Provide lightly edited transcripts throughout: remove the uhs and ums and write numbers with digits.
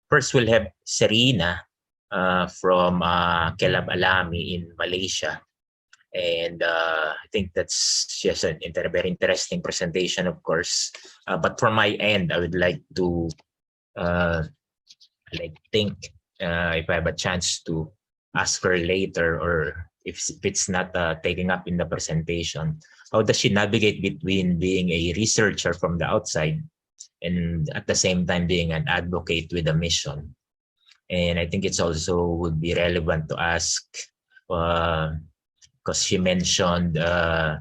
first we'll have Serena from Kelab Alami in Malaysia. And I think that's just a very interesting presentation, of course. But from my end, I would like to think if I have a chance to ask her later, or if it's not taken up in the presentation, how does she navigate between being a researcher from the outside and at the same time being an advocate with a mission? And I think it's also would be relevant to ask, because she mentioned the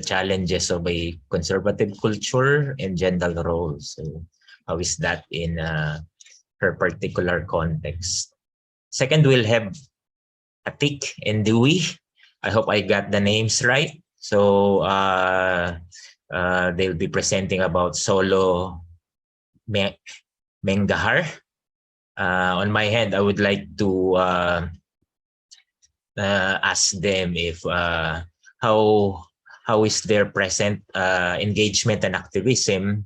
challenges of a conservative culture and gender roles. So how is that in her particular context? Second, we'll have Atik and Dewey. I hope I got the names right. So they'll be presenting about solo Mengahar. On my hand, I would like to ask them if how is their present engagement and activism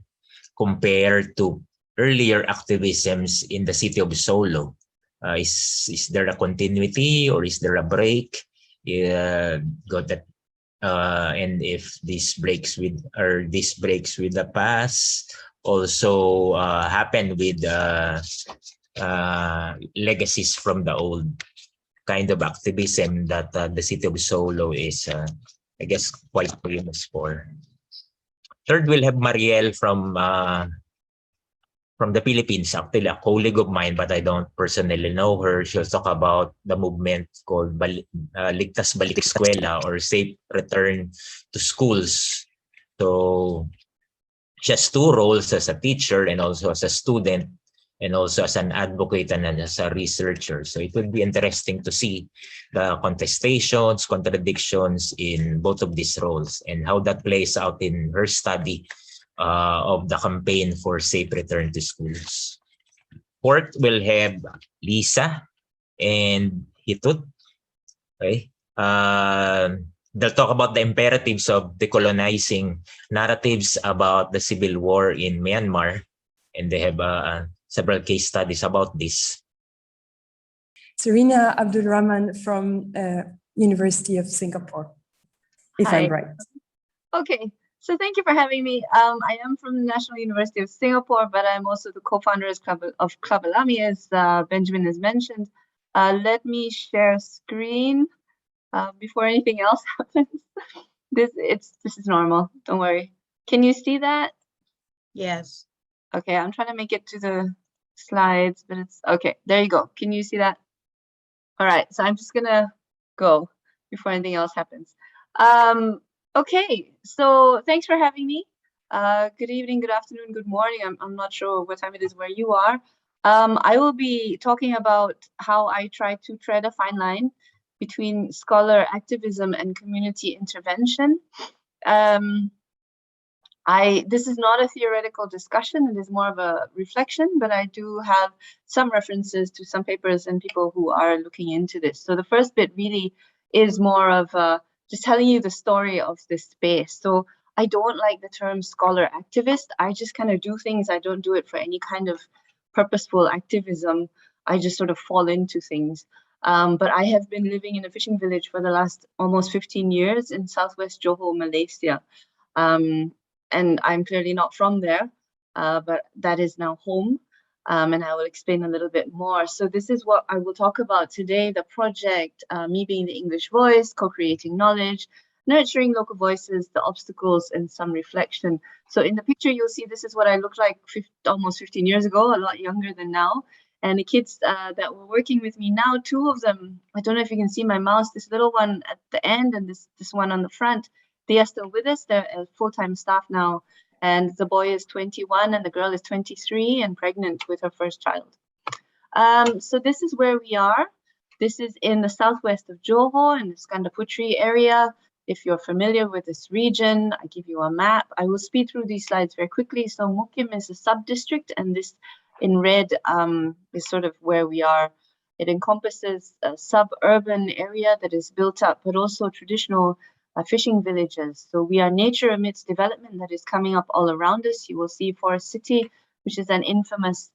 compared to earlier activisms in the city of Solo. Is there a continuity or is there a break? And if this breaks with the past also happen with legacies from the old kind of activism that the city of Solo is, I guess, quite famous for. Third, we'll have Mariel from the Philippines, actually a colleague of mine, but I don't personally know her. She'll talk about the movement called Ligtas Balik Eskwela, or Safe Return to Schools. So she has two roles, as a teacher and also as a student, and also as an advocate and as a researcher. So it would be interesting to see the contestations, contradictions in both of these roles and how that plays out in her study of the campaign for safe return to schools. Fourth, we'll have Lisa and Hitut. Okay. They'll talk about the imperatives of decolonizing narratives about the civil war in Myanmar, and they have several case studies about this. Serena Abdul Rahman from University of Singapore, if I'm right. Okay, so thank you for having me. I am from the National University of Singapore, but I'm also the co-founder of Club Alami, as Benjamin has mentioned. Let me share screen before anything else happens. This is normal, don't worry. Can you see that? Yes. Okay, I'm trying to make it to the slides, but it's okay. There you go. Can you see that? All right, so I'm just gonna go before anything else happens. Okay, so thanks for having me. Good evening, good afternoon, good morning. I'm not sure what time it is where you are. I will be talking about how I try to tread a fine line between scholar activism and community intervention. This is not a theoretical discussion, it is more of a reflection, but I do have some references to some papers and people who are looking into this. So the first bit really is more of just telling you the story of this space. So I don't like the term scholar activist. I just kind of do things. I don't do it for any kind of purposeful activism. I just sort of fall into things. But I have been living in a fishing village for the last almost 15 years in Southwest Johor, Malaysia. And I'm clearly not from there, but that is now home. And I will explain a little bit more. So this is what I will talk about today, the project, me being the English voice, co-creating knowledge, nurturing local voices, the obstacles, and some reflection. So in the picture, you'll see this is what I looked like almost 15 years ago, a lot younger than now. And the kids that were working with me now, two of them, I don't know if you can see my mouse, this little one at the end and this one on the front, they are still with us. They're full-time staff now. And the boy is 21 and the girl is 23 and pregnant with her first child. So this is where we are. This is in the southwest of Johor, in the Skandaputri area. If you're familiar with this region, I give you a map. I will speed through these slides very quickly. So Mukim is a sub-district, and this in red is sort of where we are. It encompasses a suburban area that is built up, but also traditional fishing villages. So we are nature amidst development that is coming up all around us. You will see Forest City, which is an infamous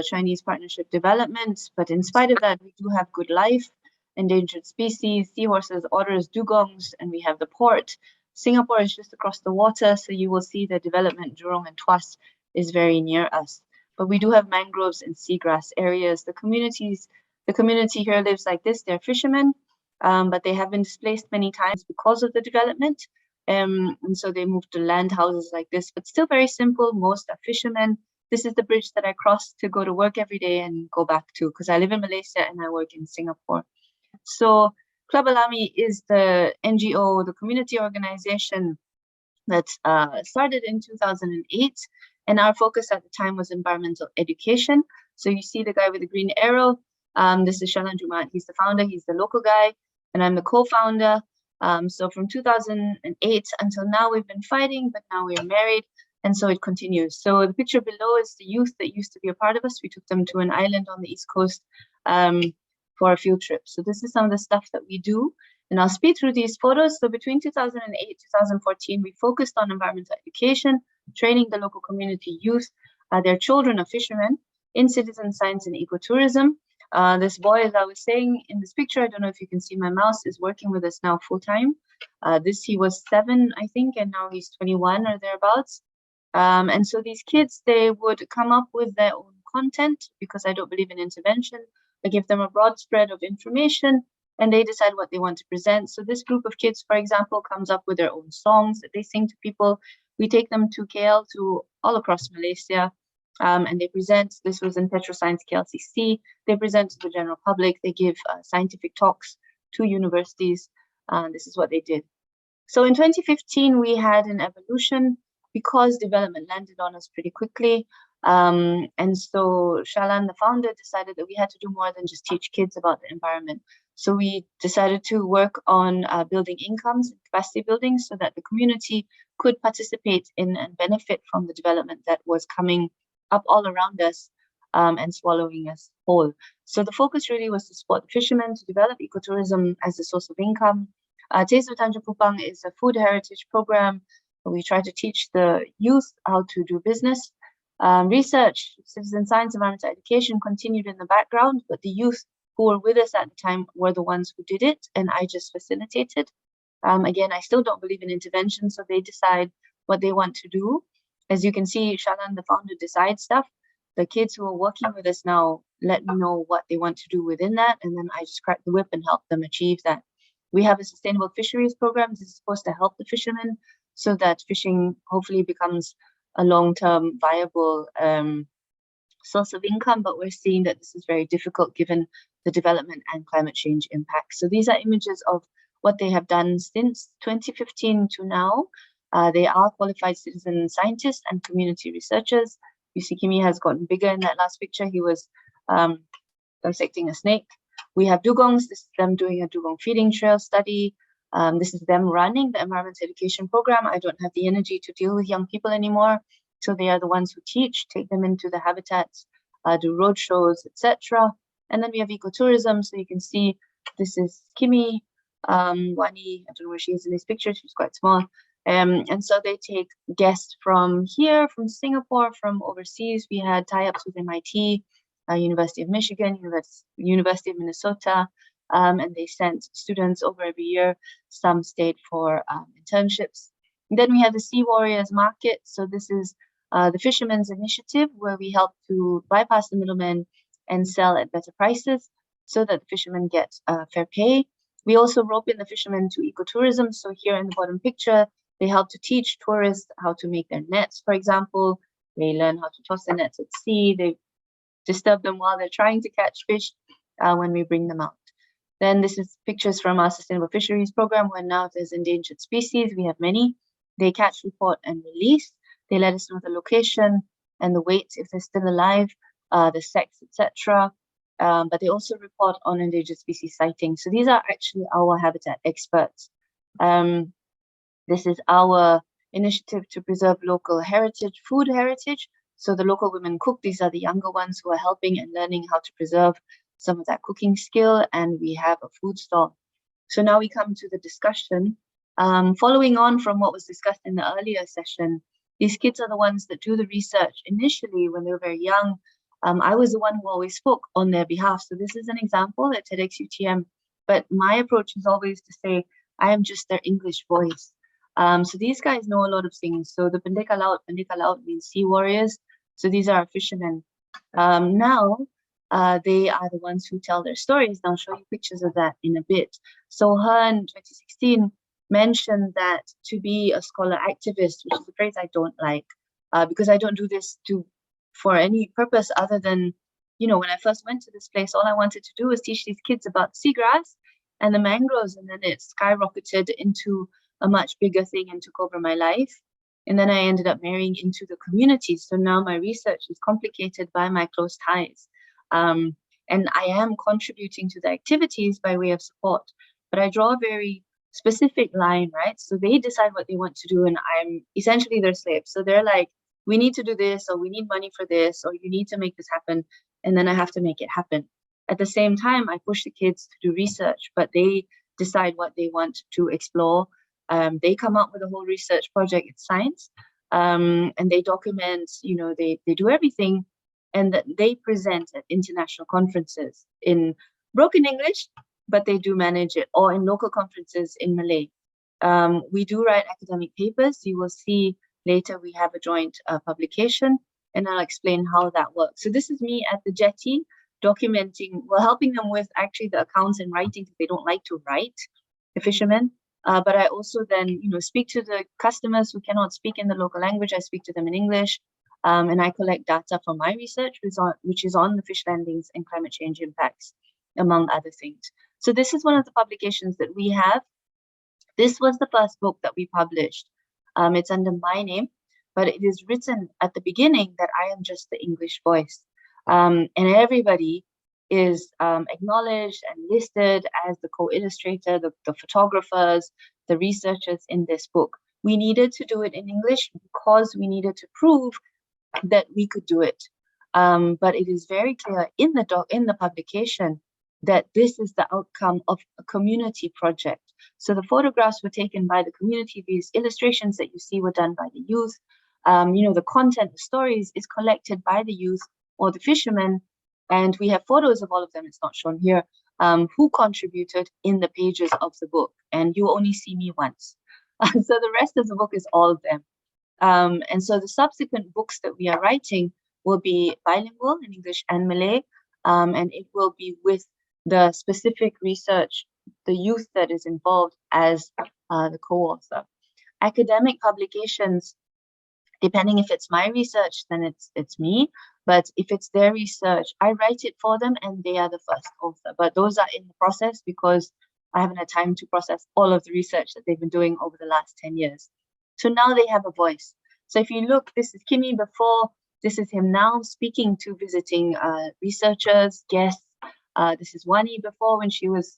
Chinese partnership development. But in spite of that, we do have good life, endangered species, seahorses, otters, dugongs, and we have the port. Singapore is just across the water, so you will see the development, Jurong and Tuas, is very near us. But we do have mangroves and seagrass areas. The community here lives like this. They're fishermen, but they have been displaced many times because of the development. And so they moved to land houses like this, but still very simple. Most are fishermen. This is the bridge that I cross to go to work every day and go back to, because I live in Malaysia and I work in Singapore. So Club Alami is the NGO, the community organization that started in 2008. And our focus at the time was environmental education. So you see the guy with the green arrow. This is Shalan Jumaat. He's the founder. He's the local guy. And I'm the co-founder. So from 2008 until now, we've been fighting, but now we're married. And so it continues. So the picture below is the youth that used to be a part of us. We took them to an island on the East Coast for a field trip. So this is some of the stuff that we do. And I'll speed through these photos. So between 2008, 2014, we focused on environmental education, training the local community youth. Their children are fishermen in citizen science and ecotourism. This boy, as I was saying in this picture, I don't know if you can see my mouse, is working with us now full time. He was 7, I think, and now he's 21 or thereabouts. And so these kids, they would come up with their own content, because I don't believe in intervention. I give them a broad spread of information and they decide what they want to present. So this group of kids, for example, comes up with their own songs that they sing to people. We take them to KL, to all across Malaysia, and they present. This was in Petroscience KLCC. They present to the general public. They give scientific talks to universities. This is what they did. So in 2015, we had an evolution because development landed on us pretty quickly. And so Shalan, the founder, decided that we had to do more than just teach kids about the environment. So we decided to work on building incomes and capacity building so that the community could participate in and benefit from the development that was coming up all around us and swallowing us whole. So the focus really was to support the fishermen, to develop ecotourism as a source of income. Taste of Tanjung Kupang is a food heritage program. We try to teach the youth how to do business. Research, citizen science, environmental education continued in the background, but the youth who were with us at the time were the ones who did it, and I just facilitated. Again, I still don't believe in intervention, so they decide what they want to do. As you can see, Shalan, the founder, decides stuff. The kids who are working with us now let me know what they want to do within that, and then I just crack the whip and help them achieve that. We have a sustainable fisheries program. This is supposed to help the fishermen so that fishing hopefully becomes a long-term viable source of income, but we're seeing that this is very difficult given the development and climate change impacts. So these are images of what they have done since 2015 to now. They are qualified citizen scientists and community researchers. You see Kimi has gotten bigger in that last picture. He was dissecting a snake. We have dugongs. This is them doing a dugong feeding trail study. This is them running the environmental education program. I don't have the energy to deal with young people anymore. So they are the ones who teach, take them into the habitats, do road shows, etc. And then we have ecotourism. So you can see this is Kimi, Wani, I don't know where she is in this picture. She's quite small. And so they take guests from here, from Singapore, from overseas. We had tie-ups with MIT, University of Michigan, University of Minnesota, and they sent students over every year. Some stayed for internships. And then we have the Sea Warriors Market. So this is the Fishermen's Initiative, where we help to bypass the middlemen and sell at better prices so that the fishermen get fair pay. We also rope in the fishermen to ecotourism. So here in the bottom picture, they help to teach tourists how to make their nets, for example. They learn how to toss the nets at sea. They disturb them while they're trying to catch fish when we bring them out. Then this is pictures from our Sustainable Fisheries Program, where now there's endangered species. We have many. They catch, report, and release. They let us know the location and the weight, if they're still alive, the sex, etc. But they also report on endangered species sightings. So these are actually our habitat experts. This is our initiative to preserve local heritage, food heritage. So the local women cook. These are the younger ones who are helping and learning how to preserve some of that cooking skill. And we have a food stall. So now we come to the discussion. Following on from what was discussed in the earlier session, these kids are the ones that do the research initially when they were very young. I was the one who always spoke on their behalf. So this is an example at TEDx UTM, but my approach is always to say, I am just their English voice. So these guys know a lot of things. So the Pendeka Laut means sea warriors. So these are fishermen. Now, they are the ones who tell their stories. And I'll show you pictures of that in a bit. So her in 2016 mentioned that to be a scholar activist, which is a phrase I don't like, because I don't do this for any purpose other than, you know, when I first went to this place, all I wanted to do was teach these kids about seagrass and the mangroves, and then it skyrocketed into a much bigger thing and took over my life. And then I ended up marrying into the community. So now my research is complicated by my close ties. And I am contributing to the activities by way of support, but I draw a very specific line, right? So they decide what they want to do, and I'm essentially their slave. So they're like, we need to do this, or we need money for this, or you need to make this happen. And then I have to make it happen. At the same time, I push the kids to do research, but they decide what they want to explore. They come up with a whole research project in science, and they document, you know, they do everything, and that they present at international conferences in broken English, but they do manage it, or in local conferences in Malay. We do write academic papers. You will see later we have a joint publication, and I'll explain how that works. So this is me at the jetty documenting, well, helping them with actually the accounts and writing because they don't like to write, the fishermen. But I also then, you know, speak to the customers who cannot speak in the local language. I speak to them in English, and I collect data from my research, which is on the fish landings and climate change impacts, among other things. So this is one of the publications that we have. This was the first book that we published. It's under my name, but it is written at the beginning that I am just the English voice. And everybody is acknowledged and listed as the co-illustrator, the photographers, the researchers in this book. We needed to do it in English because we needed to prove that we could do it. But it is very clear in the publication that this is the outcome of a community project. So the photographs were taken by the community. These illustrations that you see were done by the youth. You know, the content, the stories is collected by the youth or the fishermen. And we have photos of all of them, it's not shown here, who contributed in the pages of the book. And you only see me once. So the rest of the book is all of them. And so the subsequent books that we are writing will be bilingual in English and Malay, and it will be with the specific research, the youth that is involved as the co-author. Academic publications, depending if it's my research, then it's me. But if it's their research, I write it for them and they are the first author. But those are in the process because I haven't had time to process all of the research that they've been doing over the last 10 years. So now they have a voice. So if you look, this is Kimi before, this is him now speaking to visiting researchers, guests. This is Wani before when she was,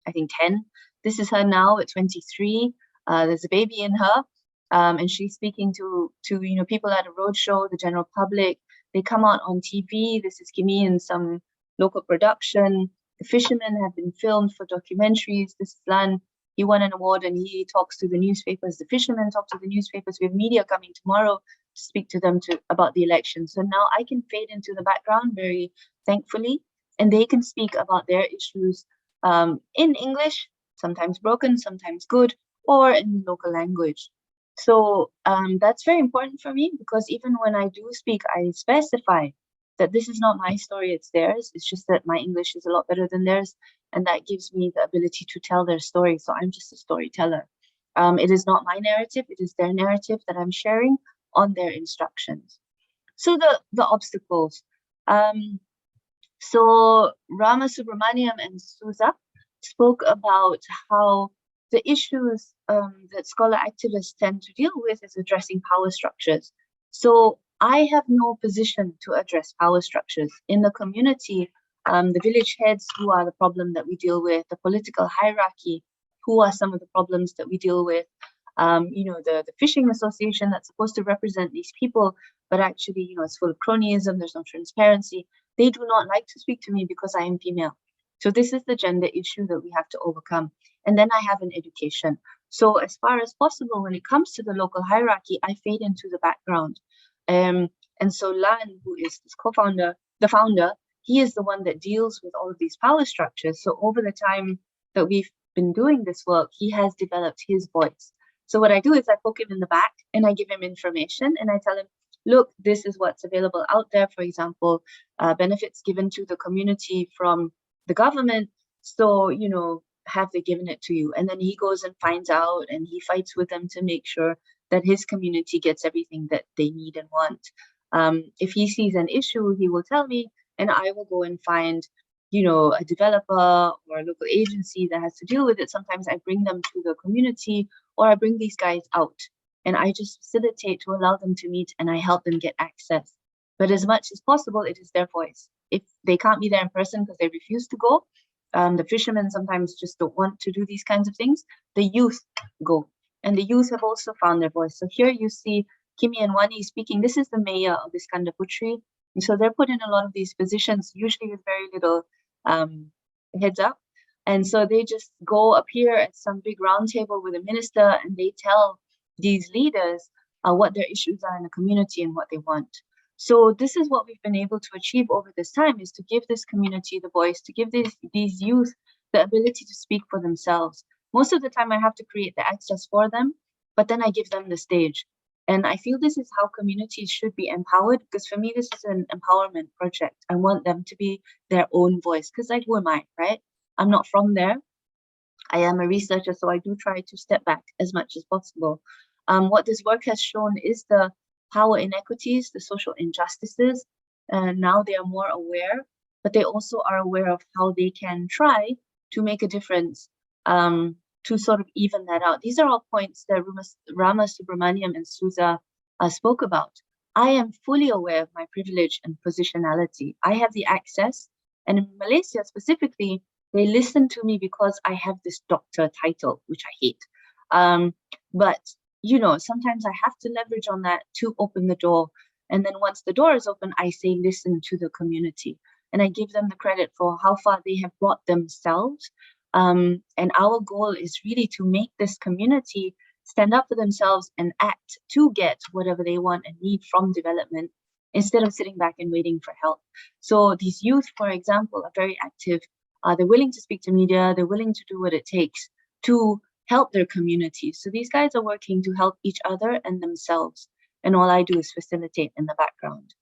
I think, 10. This is her now at 23. There's a baby in her. And she's speaking to you know, people at a roadshow, the general public. They come out on TV. This is Kimi in some local production. The fishermen have been filmed for documentaries. This is Lan. He won an award and he talks to the newspapers. The fishermen talk to the newspapers. We have media coming tomorrow to speak to them about the election. So now I can fade into the background very thankfully, and they can speak about their issues in English, sometimes broken, sometimes good, or in the local language. So that's very important for me because even when I do speak, I specify that this is not my story, it's theirs. It's just that my English is a lot better than theirs. And that gives me the ability to tell their story. So I'm just a storyteller. It is not my narrative. It is their narrative that I'm sharing on their instructions. So the obstacles. So Rama Subramaniam and Suza spoke about how the issues that scholar activists tend to deal with is addressing power structures. So I have no position to address power structures. In the community, the village heads, who are the problem that we deal with, the political hierarchy, who are some of the problems that we deal with, you know, the fishing association that's supposed to represent these people, but actually, you know, it's full of cronyism, there's no transparency. They do not like to speak to me because I am female. So this is the gender issue that we have to overcome. And then I have an education. So as far as possible, when it comes to the local hierarchy, I fade into the background. And so Lan, who is this co-founder, the founder, he is the one that deals with all of these power structures. So over the time that we've been doing this work, he has developed his voice. So what I do is I poke him in the back and I give him information and I tell him, look, this is what's available out there. For example, benefits given to the community from the government. So, you know, have they given it to you? And then he goes and finds out and he fights with them to make sure that his community gets everything that they need and want. If he sees an issue, he will tell me, and I will go and find, you know, a developer or a local agency that has to deal with it. Sometimes I bring them to the community or I bring these guys out and I just facilitate to allow them to meet and I help them get access. But as much as possible, it is their voice. If they can't be there in person because they refuse to go, the fishermen sometimes just don't want to do these kinds of things, the youth go. And the youth have also found their voice. So here you see Kimi and Wani speaking. This is the mayor of Iskandar Putri. And so they're put in a lot of these positions, usually with very little heads up. And so they just go appear at some big round table with a minister and they tell these leaders what their issues are in the community and what they want. So this is what we've been able to achieve over this time, is to give this community the voice, to give these youth the ability to speak for themselves. Most of the time I have to create the access for them, but then I give them the stage. And I feel this is how communities should be empowered, because for me, this is an empowerment project. I want them to be their own voice, because like, who am I, right? I'm not from there. I am a researcher, so I do try to step back as much as possible. What this work has shown is the power inequities, the social injustices. Now they are more aware, but they also are aware of how they can try to make a difference, to sort of even that out. These are all points that Rama Subramaniam and Suza spoke about. I am fully aware of my privilege and positionality. I have the access, and in Malaysia specifically, they listen to me because I have this doctor title, which I hate. But you know, sometimes I have to leverage on that to open the door. And then once the door is open, I say, listen to the community. And I give them the credit for how far they have brought themselves. And our goal is really to make this community stand up for themselves and act to get whatever they want and need from development, instead of sitting back and waiting for help. So these youth, for example, are very active. They're willing to speak to media. They're willing to do what it takes to help their communities. So these guys are working to help each other and themselves. And all I do is facilitate in the background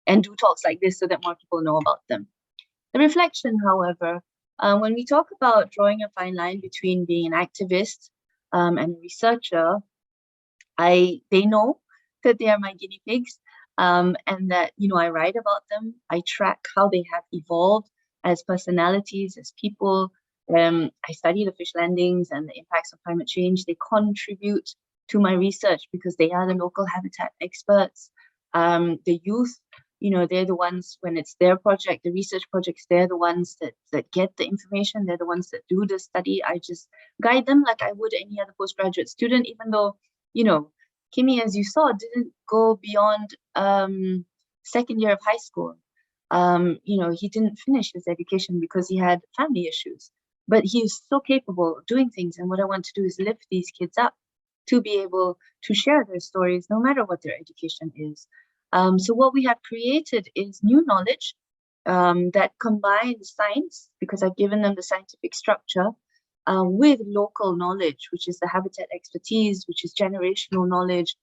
and do talks like this so that more people know about them. The reflection, however, when we talk about drawing a fine line between being an activist and a researcher, they know that they are my guinea pigs, and that, you know, I write about them. I track how they have evolved as personalities, as people. I study the fish landings and the impacts of climate change. They contribute to my research because they are the local habitat experts. The youth, you know, they're the ones, when it's their project, the research projects, they're the ones that get the information. They're the ones that do the study. I just guide them like I would any other postgraduate student, even though, you know, Kimi, as you saw, didn't go beyond second year of high school. You know, he didn't finish his education because he had family issues. But he is so capable of doing things. And what I want to do is lift these kids up to be able to share their stories, no matter what their education is. So what we have created is new knowledge that combines science, because I've given them the scientific structure, with local knowledge, which is the habitat expertise, which is generational knowledge,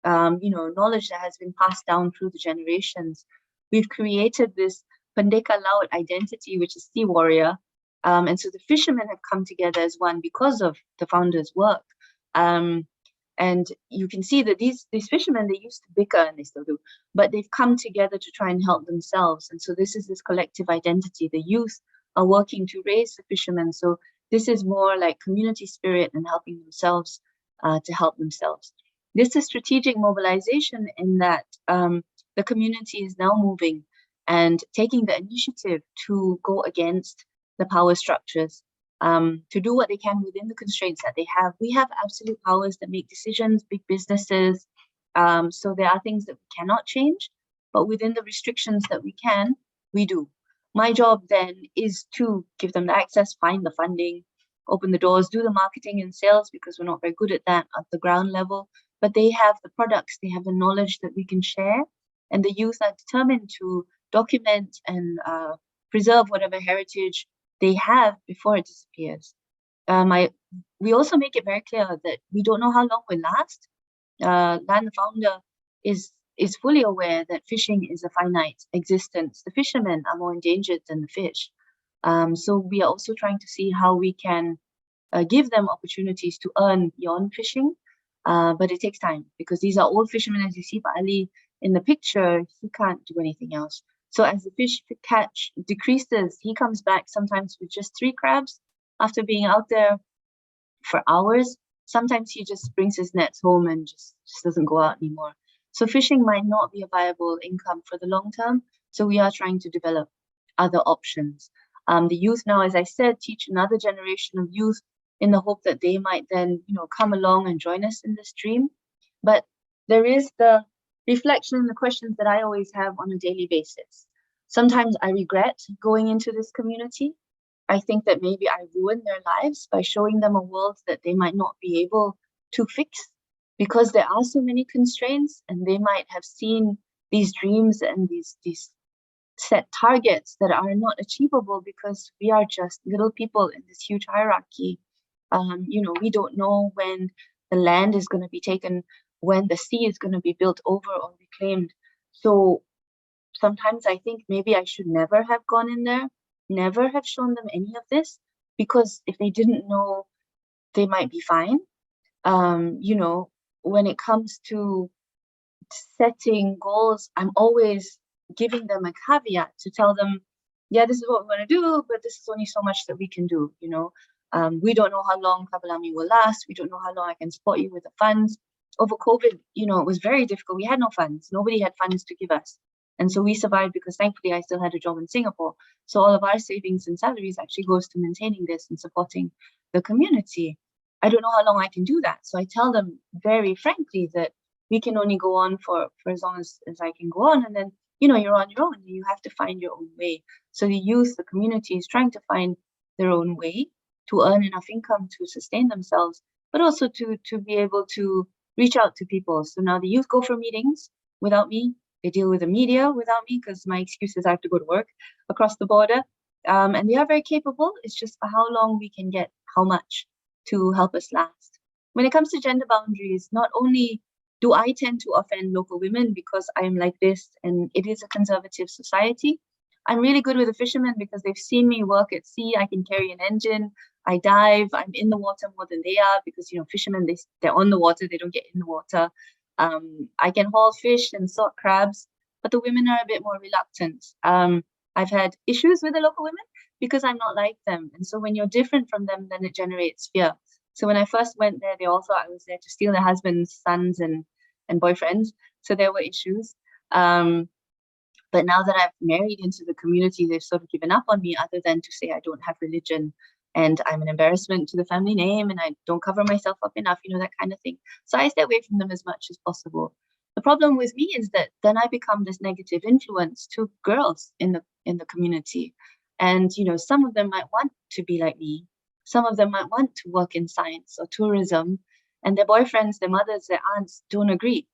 you know, knowledge that has been passed down through the generations. We've created this Pendeka Laut identity, which is sea warrior. And so the fishermen have come together as one because of the founder's work. And you can see that these fishermen, they used to bicker, and they still do, but they've come together to try and help themselves. And so this is this collective identity. The youth are working to raise the fishermen. So this is more like community spirit and helping themselves to help themselves. This is strategic mobilization in that the community is now moving and taking the initiative to go against the power structures, to do what they can within the constraints that they have. We have absolute powers that make decisions, big businesses. So there are things that we cannot change, but within the restrictions that we can, we do. My job then is to give them the access, find the funding, open the doors, do the marketing and sales, because we're not very good at that at the ground level. But they have the products, they have the knowledge that we can share, and the youth are determined to document and preserve whatever heritage they have before it disappears. We also make it very clear that we don't know how long we'll last. Land founder is fully aware that fishing is a finite existence. The fishermen are more endangered than the fish. So we are also trying to see how we can give them opportunities to earn beyond fishing. But it takes time because these are old fishermen, as you see, but Ali in the picture, he can't do anything else. So as the fish catch decreases, he comes back sometimes with just 3 crabs after being out there for hours. Sometimes he just brings his nets home and just doesn't go out anymore. So fishing might not be a viable income for the long term. So we are trying to develop other options. The youth now, as I said, teach another generation of youth in the hope that they might then, come along and join us in this dream. But there is the reflection and the questions that I always have on a daily basis. Sometimes I regret going into this community. I think that maybe I ruined their lives by showing them a world that they might not be able to fix because there are so many constraints, and they might have seen these dreams and these set targets that are not achievable because we are just little people in this huge hierarchy. We don't know when the land is going to be taken, when the sea is going to be built over or reclaimed. So sometimes I think maybe I should never have gone in there, never have shown them any of this, because if they didn't know, they might be fine. When it comes to setting goals, I'm always giving them a caveat to tell them, yeah, this is what we want to do, but this is only so much that we can do. We don't know how long Kabalami will last. We don't know how long I can support you with the funds. Over COVID, it was very difficult. We had no funds. Nobody had funds to give us. And so we survived because thankfully I still had a job in Singapore. So all of our savings and salaries actually goes to maintaining this and supporting the community. I don't know how long I can do that. So I tell them very frankly that we can only go on for as long as I can go on. And then, you're on your own. You have to find your own way. So the youth, the community is trying to find their own way to earn enough income to sustain themselves, but also to be able to reach out to people. So now the youth go for meetings without me. They deal with the media without me because my excuse is I have to go to work across the border. And they are very capable. It's just for how long we can get how much to help us last. When it comes to gender boundaries, not only do I tend to offend local women because I'm like this and it is a conservative society, I'm really good with the fishermen because they've seen me work at sea. I can carry an engine. I dive. I'm in the water more than they are because, fishermen, they're on the water. They don't get in the water. I can haul fish and sort crabs, but the women are a bit more reluctant. I've had issues with the local women because I'm not like them. And so when you're different from them, then it generates fear. So when I first went there, they all thought I was there to steal their husbands, sons, and boyfriends. So there were issues. But now that I've married into the community, they've sort of given up on me other than to say I don't have religion and I'm an embarrassment to the family name and I don't cover myself up enough, that kind of thing. So I stay away from them as much as possible. The problem with me is that then I become this negative influence to girls in the community. And, some of them might want to be like me. Some of them might want to work in science or tourism, and their boyfriends, their mothers, their aunts don't agree.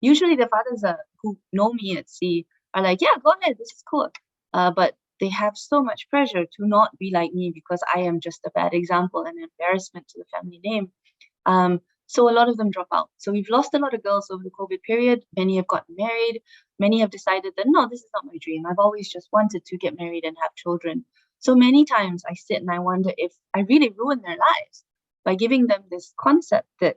Usually their fathers who know me at sea are like, yeah, go ahead, this is cool. But they have so much pressure to not be like me because I am just a bad example and an embarrassment to the family name. So a lot of them drop out. So we've lost a lot of girls over the COVID period. Many have gotten married. Many have decided that, no, this is not my dream. I've always just wanted to get married and have children. So many times I sit and I wonder if I really ruin their lives by giving them this concept that,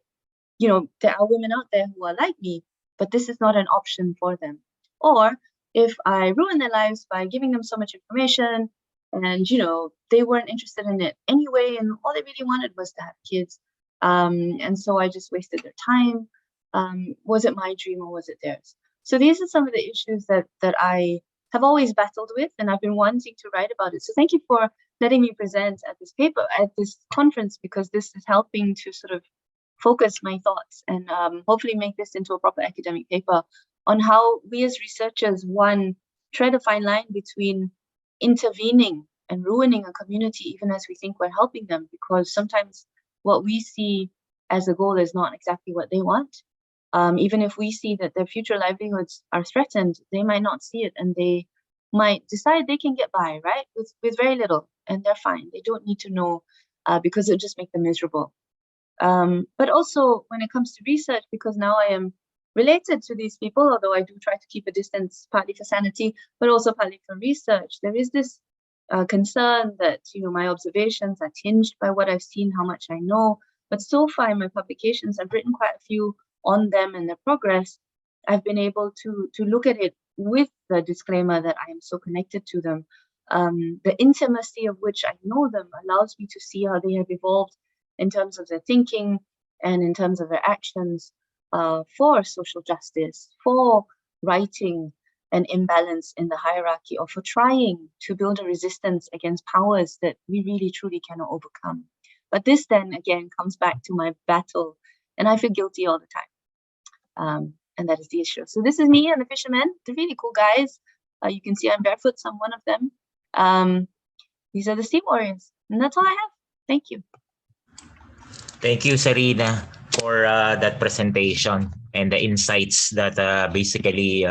there are women out there who are like me, but this is not an option for them. Or if I ruin their lives by giving them so much information and, they weren't interested in it anyway, and all they really wanted was to have kids. And so I just wasted their time. Was it my dream or was it theirs? So these are some of the issues that I have always battled with, and I've been wanting to write about it. So thank you for letting me present at this conference, because this is helping to sort of focus my thoughts and hopefully make this into a proper academic paper on how we as researchers, one, try to find line between intervening and ruining a community, even as we think we're helping them, because sometimes what we see as a goal is not exactly what they want. Even if we see that their future livelihoods are threatened, they might not see it, and they might decide they can get by, right, with very little, and they're fine. They don't need to know because it'll just make them miserable. But also when it comes to research, because now I am related to these people, although I do try to keep a distance, partly for sanity, but also partly for research, there is this concern that, you know, my observations are tinged by what I've seen, how much I know. But so far in my publications, I've written quite a few on them and their progress. I've been able to look at it with the disclaimer that I am so connected to them. The intimacy of which I know them allows me to see how they have evolved in terms of their thinking and in terms of their actions for social justice, for righting an imbalance in the hierarchy, or for trying to build a resistance against powers that we really truly cannot overcome. But this then again comes back to my battle, and I feel guilty all the time. And that is the issue. So this is me and the fishermen. They're really cool guys. You can see I'm barefoot, so I'm one of them. These are the sea warriors, and that's all I have. Thank you. Thank you, Sarina, for that presentation and the insights that basically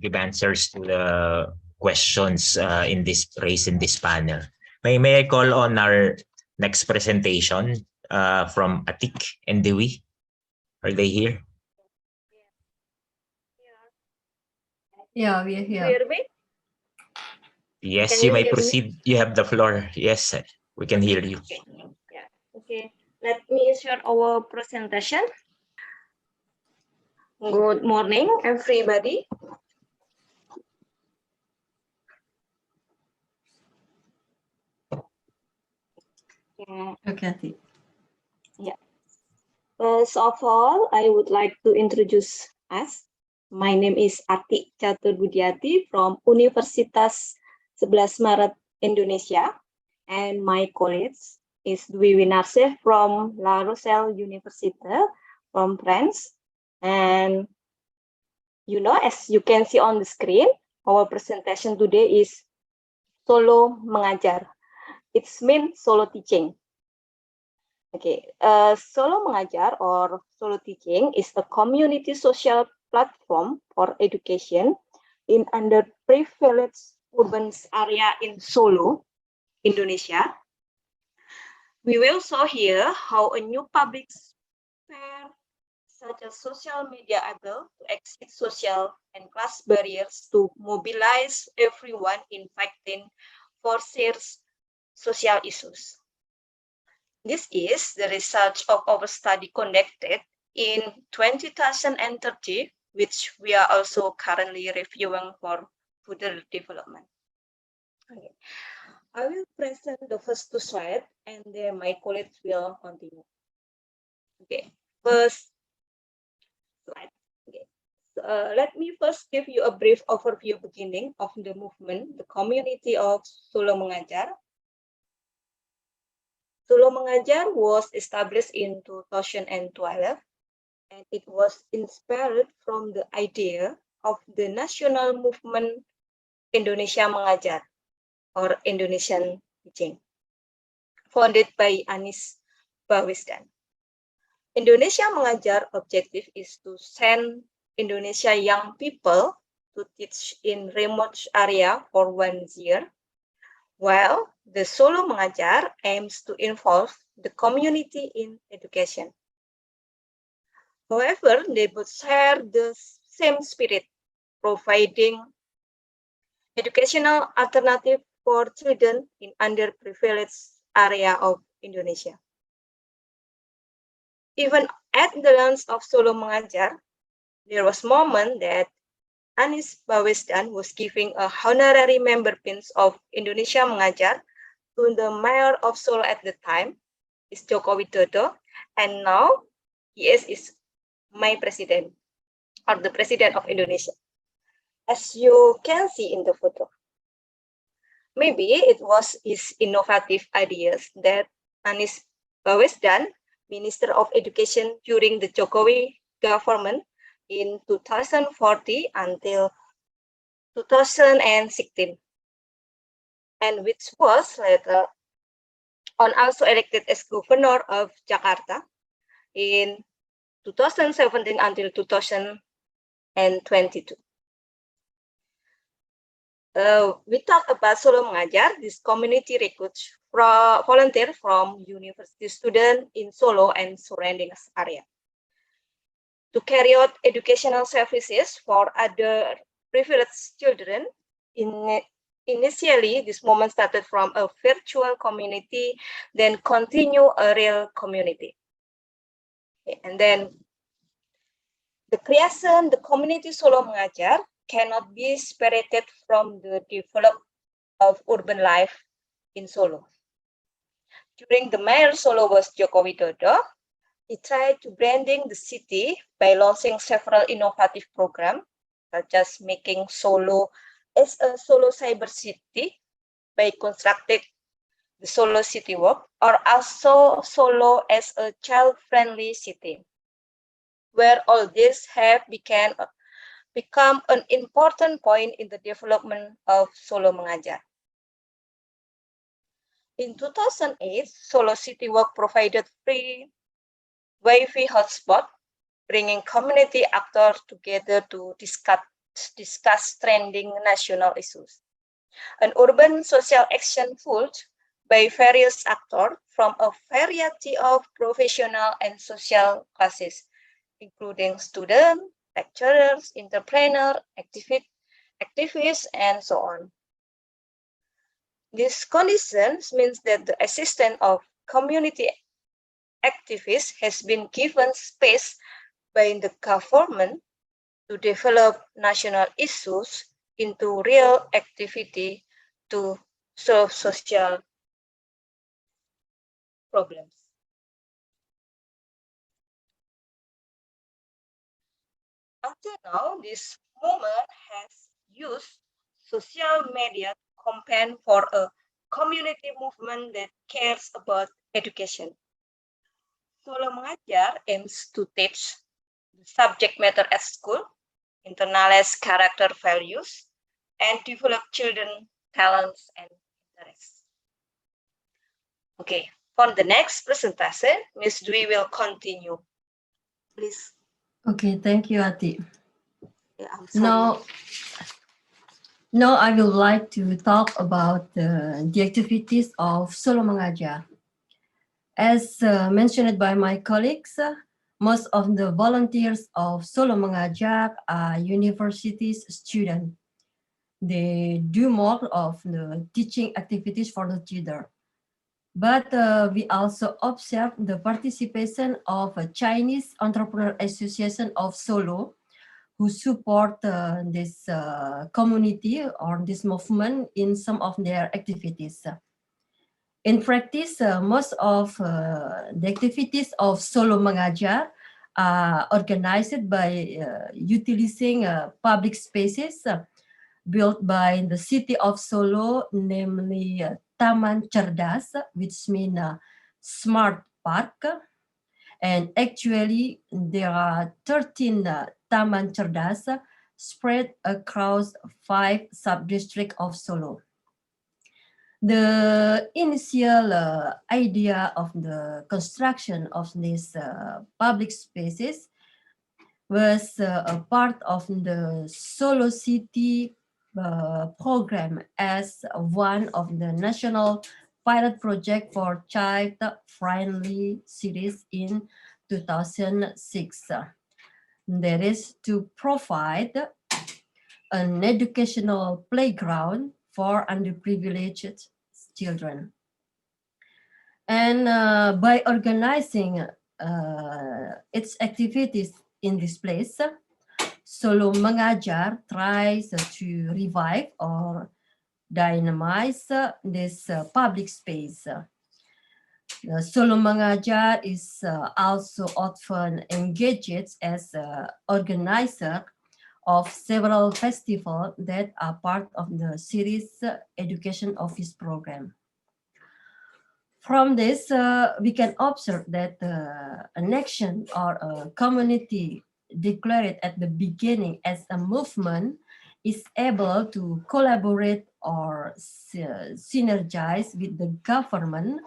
give answers to the questions in this raised in this panel. May I call on our next presentation from Atik and Dewi? Are they here? Yeah, we are here. Hear me? Yes, Can you you may hear me? proceed. You have the floor. Yes, we can hear you. Okay. Yeah. Okay. Let me share our presentation. Good morning, everybody. Okay. Yeah. First of all, I would like to introduce us. My name is Atik Caturbudiati from Universitas 11 Maret, Indonesia. And my colleagues is Dwi Winarse from La Rochelle University from France. And you know, as you can see on the screen, our presentation today is solo mengajar. It's means solo teaching. Okay, solo mengajar or solo teaching is a community social platform for education in underprivileged urban area in Solo, Indonesia. We will show here how a new public sphere such as social media able to exit social and class barriers to mobilize everyone in fighting for shared social issues. This is the result of our study conducted in 2030, which we are also currently reviewing for further development. Okay. I will present the first two slides and then my colleagues will continue. Okay, first slide. Okay. Let me first give you a brief overview beginning of the movement, the community of Solo Mengajar. Solo Mengajar was established in 2012 and it was inspired from the idea of the national movement Indonesia Mengajar or Indonesian Teaching, founded by Anies Baswedan. Indonesia Mengajar objective is to send Indonesia young people to teach in remote area for 1 year, while the Solo Mengajar aims to involve the community in education. However, they both share the same spirit, providing educational alternative for children in underprivileged area of Indonesia. Even at the launch of Solo Mengajar, there was a moment that Anies Baswedan was giving a honorary member pins of Indonesia Mengajar to the mayor of Solo at the time, is Joko Widodo, and now he is my president, or the president of Indonesia. As you can see in the photo. Maybe it was his innovative ideas that Anies Baswedan, Minister of Education during the Jokowi government in 2014 until 2016, and which was later on also elected as governor of Jakarta in 2017 until 2022. We talk about Solo Mengajar. This community recruits volunteer from university students in Solo and surrounding area to carry out educational services for other privileged children. Initially, this movement started from a virtual community, then continue a real community. Okay, and then the creation, the community Solo Mengajar cannot be separated from the development of urban life in Solo. During the mayor Solo was Joko Widodo, he tried to branding the city by launching several innovative programs, such as making Solo as a Solo cyber city by constructing the Solo City Walk, or also Solo as a child-friendly city, where all this have become an important point in the development of Solo Mengajar. In 2008, Solo City Walk provided free Wi-Fi hotspot, bringing community actors together to discuss trending national issues. An urban social action fund by various actors from a variety of professional and social classes, including students, lecturers, entrepreneurs, activists, and so on. This conditions means that the assistance of community activists has been given space by the government to develop national issues into real activity to solve social problems. Until now, this movement has used social media to campaign for a community movement that cares about education. Solo Mengajar aims to teach the subject matter at school, internalize character values, and develop children's talents and interests. Okay, for the next presentation, Ms. Dwi will continue. Please. Okay, thank you, Ati. Yeah, I'm sorry. Now I would like to talk about the activities of Solo Mengajar. As mentioned by my colleagues, most of the volunteers of Solo Mengajar are university students. They do more of the teaching activities for the children. But we also observe the participation of a Chinese Entrepreneur Association of Solo, who support this community or this movement in some of their activities. In practice, most of the activities of Solo Mengajar are organized by utilizing public spaces built by the city of Solo, namely Taman Cerdas, which means smart park. And actually, there are 13 Taman Cerdas spread across 5 sub-districts of Solo. The initial idea of the construction of these public spaces was a part of the Solo City program as one of the national pilot project for child-friendly cities in 2006. That is to provide an educational playground for underprivileged children. And by organizing its activities in this place, Solo Mengajar tries to revive or dynamize this public space. Solo Mengajar is also often engaged as an organizer of several festivals that are part of the city's education office program. From this, we can observe that an action or a community declared at the beginning as a movement is able to collaborate or synergize with the government,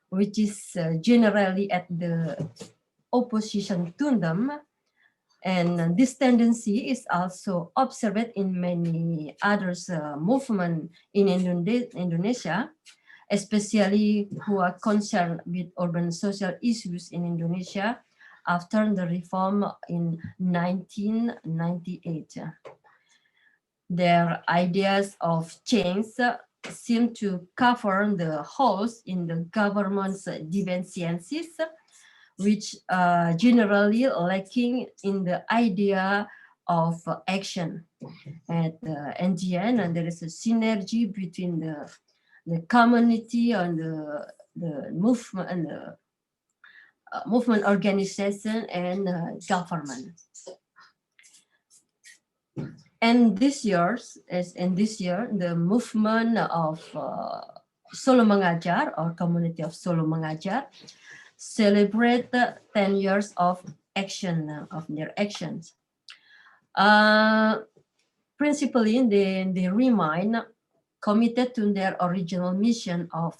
which is generally at the opposition to them, And this tendency is also observed in many others movement in Indonesia, especially who are concerned with urban social issues in Indonesia after the reform in 1998. Their ideas of change seem to cover the holes in the government's deficiencies, which are generally lacking in the idea of action. At NGN, and there is a synergy between the community and the movement and the movement organization and government. And this year, the movement of Solo Mengajar, or community of Solo Mengajar, celebrate the 10 years of action, of their actions. Principally, they remain committed to their original mission of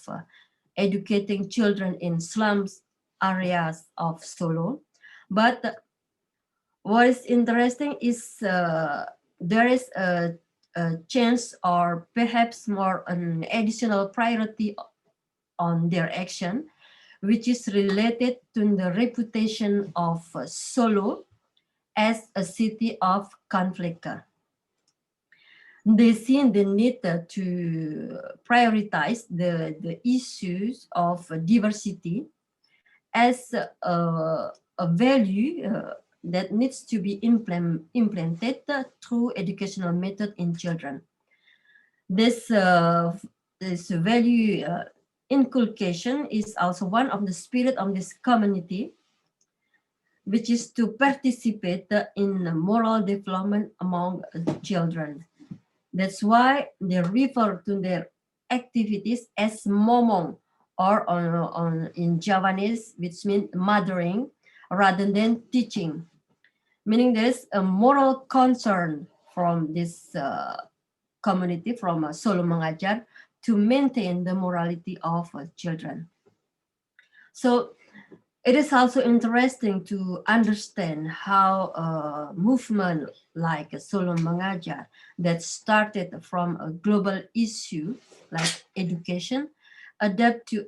educating children in slums areas of Solo. But what is interesting is there is a chance, or perhaps more an additional priority on their action, which is related to the reputation of Solo as a city of conflict. They see the need to prioritize the issues of diversity as a value that needs to be implemented through educational method in children. This value inculcation is also one of the spirit of this community, which is to participate in moral development among children. That's why they refer to their activities as momong, or in Javanese, which means mothering, rather than teaching. Meaning there's a moral concern from this community, from Solo Mengajar, to maintain the morality of children. So it is also interesting to understand how a movement like Solo Mengajar, that started from a global issue like education, adapt to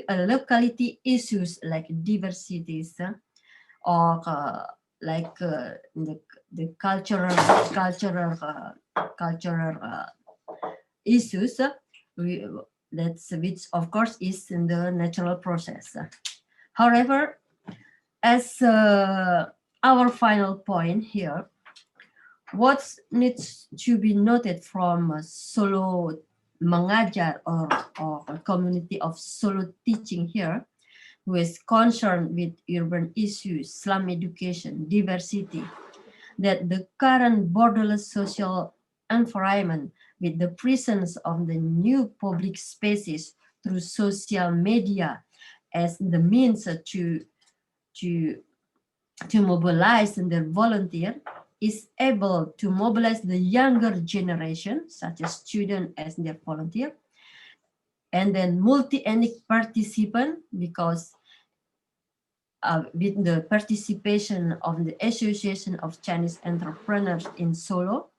locality issues like diversities, or like the cultural issues, which of course is in the natural process. However, as our final point here, what needs to be noted from Solo Mengajar, or a community of Solo teaching here, who is concerned with urban issues, slum education, diversity, that the current borderless social environment, with the presence of the new public spaces through social media as the means to mobilize and their volunteer, is able to mobilize the younger generation, such as students as their volunteer, and then multi-ethnic participant, because with the participation of the Association of Chinese Entrepreneurs in Solo,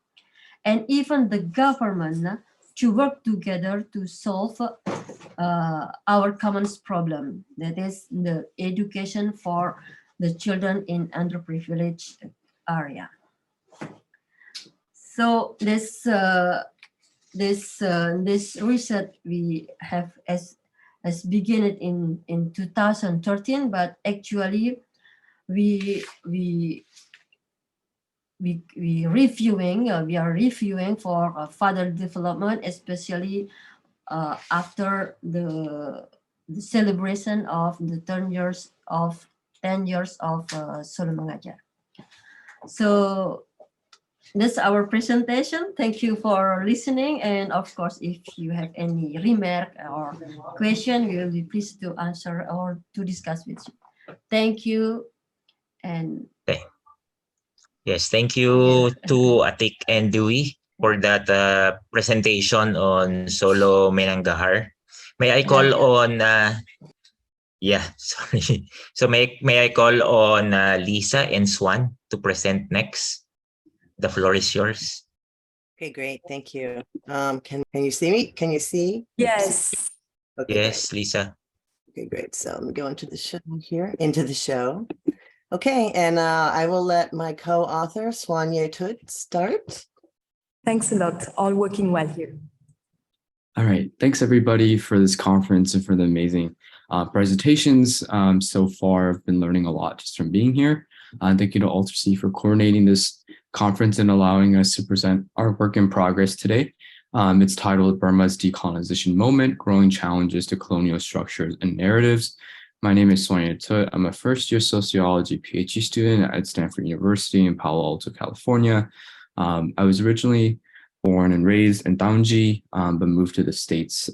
and even the government, to work together to solve our common problem, that is the education for the children in underprivileged area. So this research we have as begun in 2013, but actually we are reviewing for further development, especially after the celebration of the 10 years of Solo Mengajar. So that's our presentation. Thank you for listening. And of course, if you have any remark or question, we will be pleased to answer or to discuss with you. Thank you. And yes, thank you to Atik and Dewey for that presentation on Solo Menanggahar. May I call on Yeah, sorry. So may I call on Lisa and Swan to present next? The floor is yours. Okay, great. Thank you. Can you see me? Can you see? Yes. Okay, Yes, Lisa. great. Okay, great. So let me go into the show here, into the show. Okay, and I will let my co-author, Swanya Tut, start. Thanks a lot. All working well here. All right, thanks everybody for this conference and for the amazing presentations. So far, I've been learning a lot just from being here. Thank you to ALTERSEA for coordinating this conference and allowing us to present our work in progress today. It's titled Burma's Decolonization Moment, Growing Challenges to Colonial Structures and Narratives. My name is Sonia Tut. I'm a first-year sociology PhD student at Stanford University in Palo Alto, California. I was originally born and raised in Taunji, but moved to the States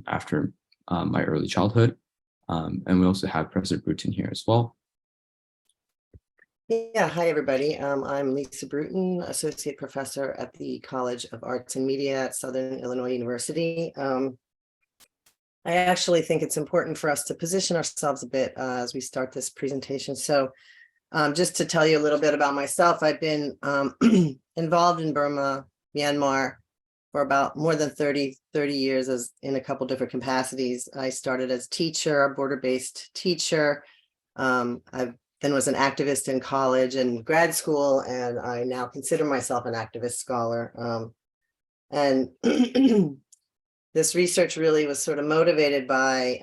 after my early childhood. And we also have Professor Bruton here as well. Yeah, hi everybody. I'm Lisa Bruton, Associate Professor at the College of Arts and Media at Southern Illinois University. I actually think it's important for us to position ourselves a bit as we start this presentation. So just to tell you a little bit about myself, I've been involved in Burma, Myanmar, for about more than 30 years as in a couple different capacities. I started as teacher, a border-based teacher. I then was an activist in college and grad school, and I now consider myself an activist scholar. And this research really was sort of motivated by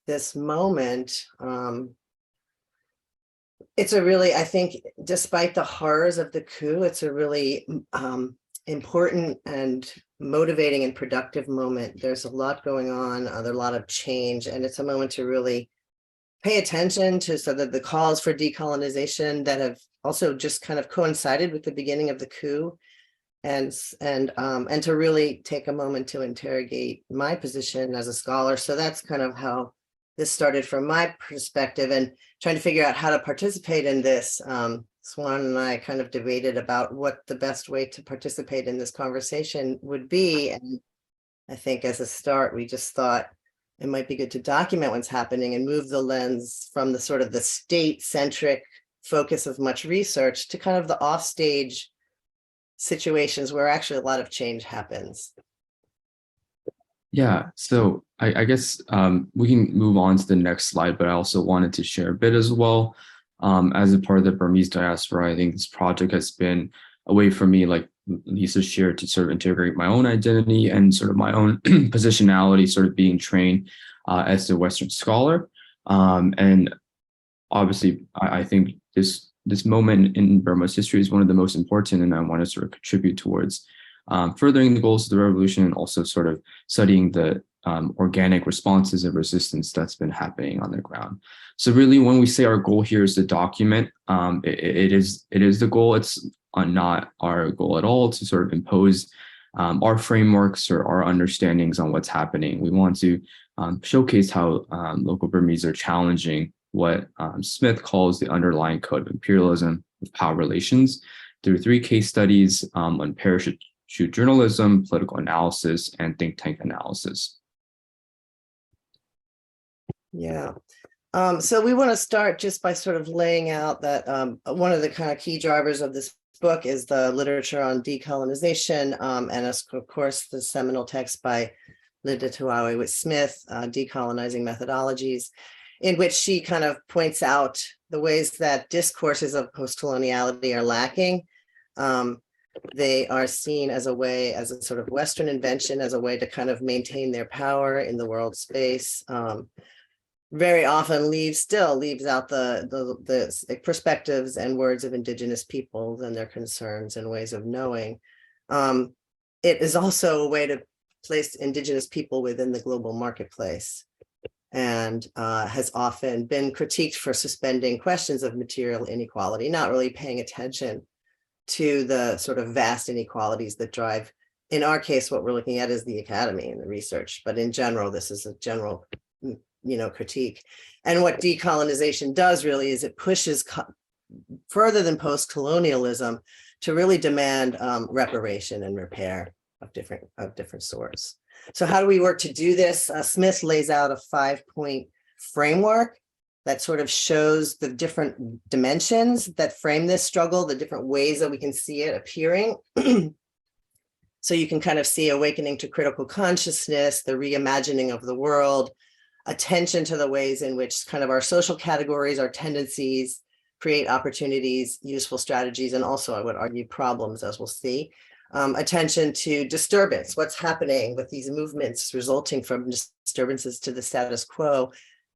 this moment. It's a really, I think, despite the horrors of the coup, it's a really important and motivating and productive moment. There's a lot going on, there's a lot of change, and it's a moment to really pay attention to so that the calls for decolonization that have also just kind of coincided with the beginning of the coup, and to really take a moment to interrogate my position as a scholar. So that's kind of how this started from my perspective, and trying to figure out how to participate in this. Swan and I kind of debated about what the best way to participate in this conversation would be. And I think as a start, we just thought it might be good to document what's happening and move the lens from the sort of the state-centric focus of much research to kind of the offstage situations where actually a lot of change happens. Yeah, so I guess we can move on to the next slide, but I also wanted to share a bit as well. As a part of the Burmese diaspora, I think this project has been a way for me, like Lisa shared, to sort of integrate my own identity and sort of my own positionality, sort of being trained as a Western scholar. And obviously, I think this moment in Burma's history is one of the most important, and I want to sort of contribute towards furthering the goals of the revolution, and also sort of studying the organic responses of resistance that's been happening on the ground. So really, when we say our goal here is to document, it is the goal. It's not our goal at all to sort of impose our frameworks or our understandings on what's happening. We want to showcase how local Burmese are challenging what Smith calls the underlying code of imperialism of power relations through 3 case studies on parachute journalism, political analysis, and think tank analysis. Yeah. So we want to start just by sort of laying out that one of the kind of key drivers of this book is the literature on decolonization, and of course the seminal text by Linda Tuawe Smith, Decolonizing Methodologies, in which she kind of points out the ways that discourses of post-coloniality are lacking. They are seen as a way, as a sort of Western invention, as a way to kind of maintain their power in the world space. Very often leaves out the perspectives and words of indigenous peoples and their concerns and ways of knowing. It is also a way to place indigenous people within the global marketplace, and has often been critiqued for suspending questions of material inequality, not really paying attention to the sort of vast inequalities that drive, in our case, what we're looking at is the academy and the research, but in general, this is a general critique. And what decolonization does really is it pushes further than post-colonialism to really demand reparation and repair of different sorts. So how do we work to do this? Smith lays out a 5-point framework that sort of shows the different dimensions that frame this struggle, the different ways that we can see it appearing. So you can kind of see awakening to critical consciousness, the reimagining of the world, attention to the ways in which kind of our social categories, our tendencies create opportunities, useful strategies, and also I would argue problems, as we'll see. Attention to disturbance, what's happening with these movements resulting from disturbances to the status quo,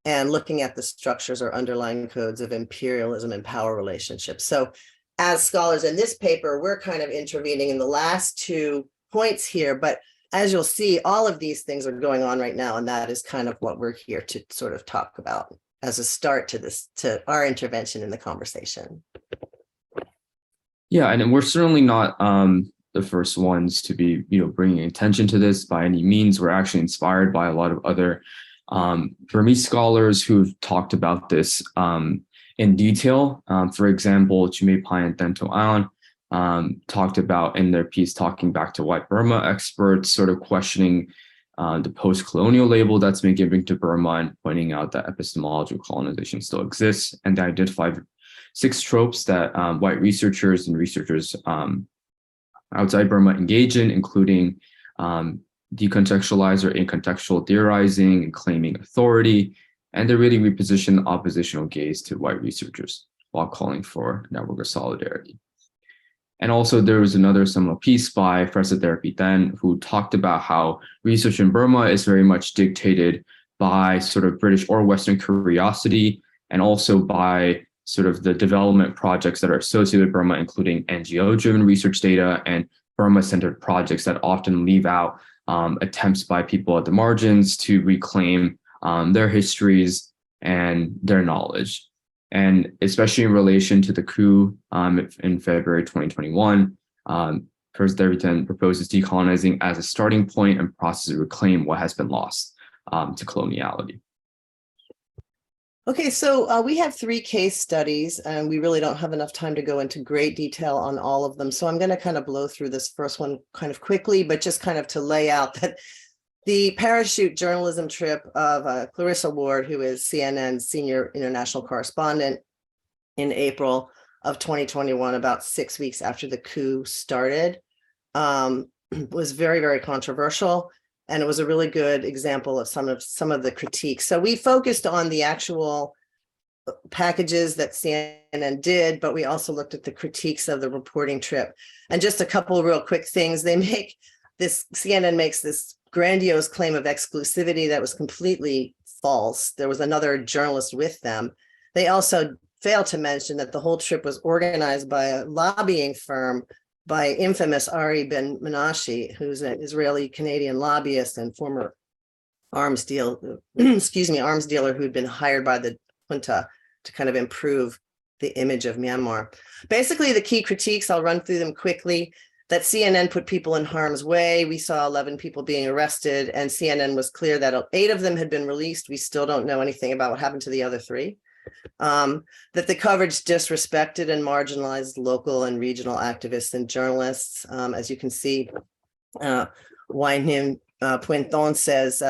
and looking at the structures or underlying codes of imperialism and power relationships. So as scholars in this paper, we're kind of intervening in the last 2 points here, but as you'll see, all of these things are going on right now, and that is kind of what we're here to sort of talk about as a start to this, to our intervention in the conversation. Yeah, and we're certainly not the first ones to be, bringing attention to this by any means. We're actually inspired by a lot of other Burmese scholars who've talked about this in detail. For example, Chumepai and Tento Aon talked about in their piece, talking back to white Burma experts, sort of questioning the post-colonial label that's been given to Burma and pointing out that epistemological colonization still exists. And they identified 6 tropes that white researchers and researchers outside Burma engage in, including decontextualize or incontextual theorizing and claiming authority, and they really reposition the oppositional gaze to white researchers while calling for a network of solidarity. And also there was another seminal piece by Professor Therapy Then, who talked about how research in Burma is very much dictated by sort of British or Western curiosity, and also by sort of the development projects that are associated with Burma, including NGO-driven research data and Burma-centered projects that often leave out attempts by people at the margins to reclaim their histories and their knowledge. And especially in relation to the coup in February 2021, Professor Therapy proposes decolonizing as a starting point and process to reclaim what has been lost to coloniality. Okay, so we have 3 case studies, and we really don't have enough time to go into great detail on all of them. So I'm going to kind of blow through this first one kind of quickly, but just kind of to lay out that the parachute journalism trip of Clarissa Ward, who is CNN's senior international correspondent, in April of 2021, about 6 weeks after the coup started, was very, very controversial. And it was a really good example of some of the critiques. So we focused on the actual packages that CNN did, but we also looked at the critiques of the reporting trip. And just a couple of real quick things. CNN makes this grandiose claim of exclusivity that was completely false. There was another journalist with them. They also failed to mention that the whole trip was organized by a lobbying firm by infamous Ari Ben Menashe, who's an Israeli-Canadian lobbyist and former arms dealer who'd been hired by the junta to kind of improve the image of Myanmar. Basically, the key critiques, I'll run through them quickly, that CNN put people in harm's way. We saw 11 people being arrested, and CNN was clear that 8 of them had been released. We still don't know anything about what happened to the other 3. That the coverage disrespected and marginalized local and regional activists and journalists. As you can see, Wynham Puenton says,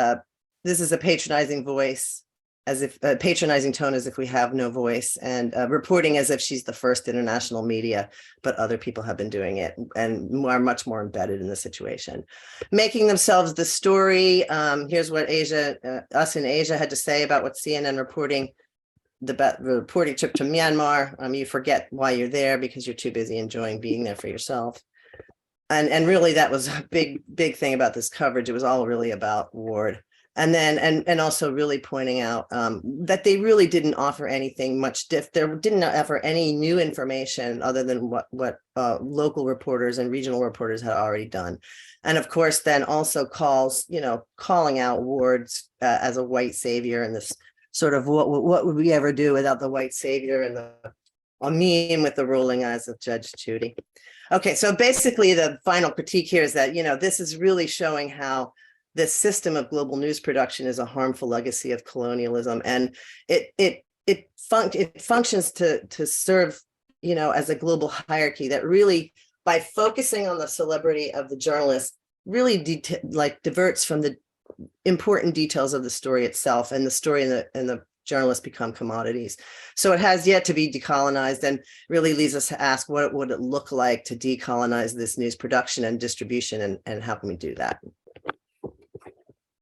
this is a patronizing voice, as if a patronizing tone as if we have no voice, and reporting as if she's the first international media, but other people have been doing it and are much more embedded in the situation. Making themselves the story. Here's what us in Asia had to say about what CNN reporting, the reporting trip to Myanmar. You forget why you're there because you're too busy enjoying being there for yourself. And really that was a big thing about this coverage. It was all really about Ward. And then, and also really pointing out that they really didn't offer anything much there didn't offer any new information other than what local reporters and regional reporters had already done. And of course, then also calling out Ward's as a white savior, and this sort of what would we ever do without the white savior, and a meme with the rolling eyes of Judge Judy. Okay, so basically the final critique here is that, this is really showing how this system of global news production is a harmful legacy of colonialism, and it functions to serve, as a global hierarchy that really, by focusing on the celebrity of the journalist, really diverts from the important details of the story itself, and the story and the journalists become commodities. So it has yet to be decolonized, and really leads us to ask, what would it look like to decolonize this news production and distribution, and how can we do that?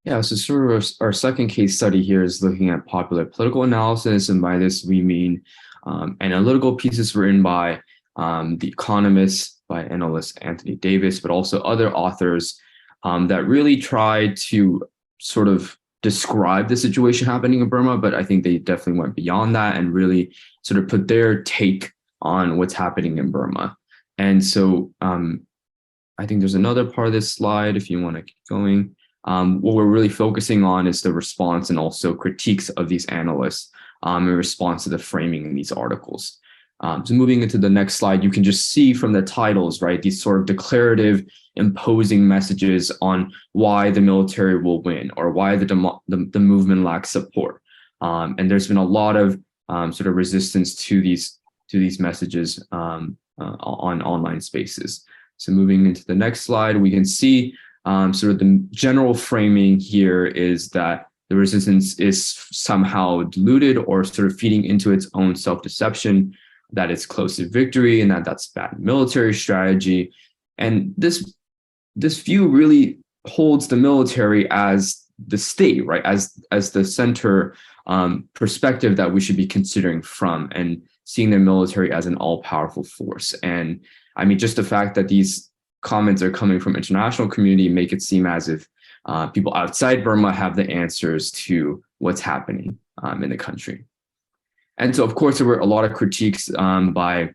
Yeah, so sort of our second case study here is looking at popular political analysis, and by this we mean analytical pieces written by The Economist, by analyst Anthony Davis, but also other authors that really try to sort of describe the situation happening in Burma, but I think they definitely went beyond that and really sort of put their take on what's happening in Burma. And so I think there's another part of this slide if you want to keep going. What we're really focusing on is the response and also critiques of these analysts in response to the framing in these articles. So moving into the next slide, you can just see from the titles, right, these sort of declarative, imposing messages on why the military will win or why the movement lacks support. And there's been a lot of sort of resistance to these messages on online spaces. So moving into the next slide, we can see sort of the general framing here is that the resistance is somehow diluted or sort of feeding into its own self-deception, that it's close to victory and that's bad military strategy. And this view really holds the military as the state, right, as the center perspective that we should be considering from, and seeing the military as an all-powerful force. And I mean, just the fact that these comments are coming from international community make it seem as if people outside Burma have the answers to what's happening in the country. And so, of course, there were a lot of critiques by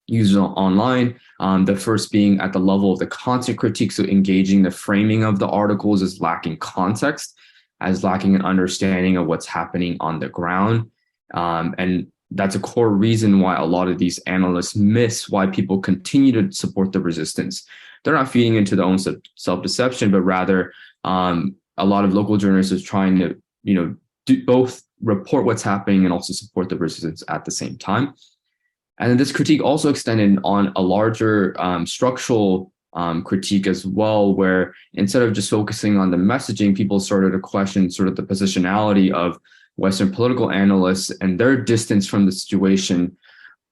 users online. The first being at the level of the content critique, so engaging the framing of the articles as lacking context, as lacking an understanding of what's happening on the ground. And that's a core reason why a lot of these analysts miss why people continue to support the resistance. They're not feeding into their own self-deception, but rather a lot of local journalists are trying to, do both report what's happening and also support the resistance at the same time. And then this critique also extended on a larger structural critique as well, where instead of just focusing on the messaging, people started to question sort of the positionality of Western political analysts and their distance from the situation,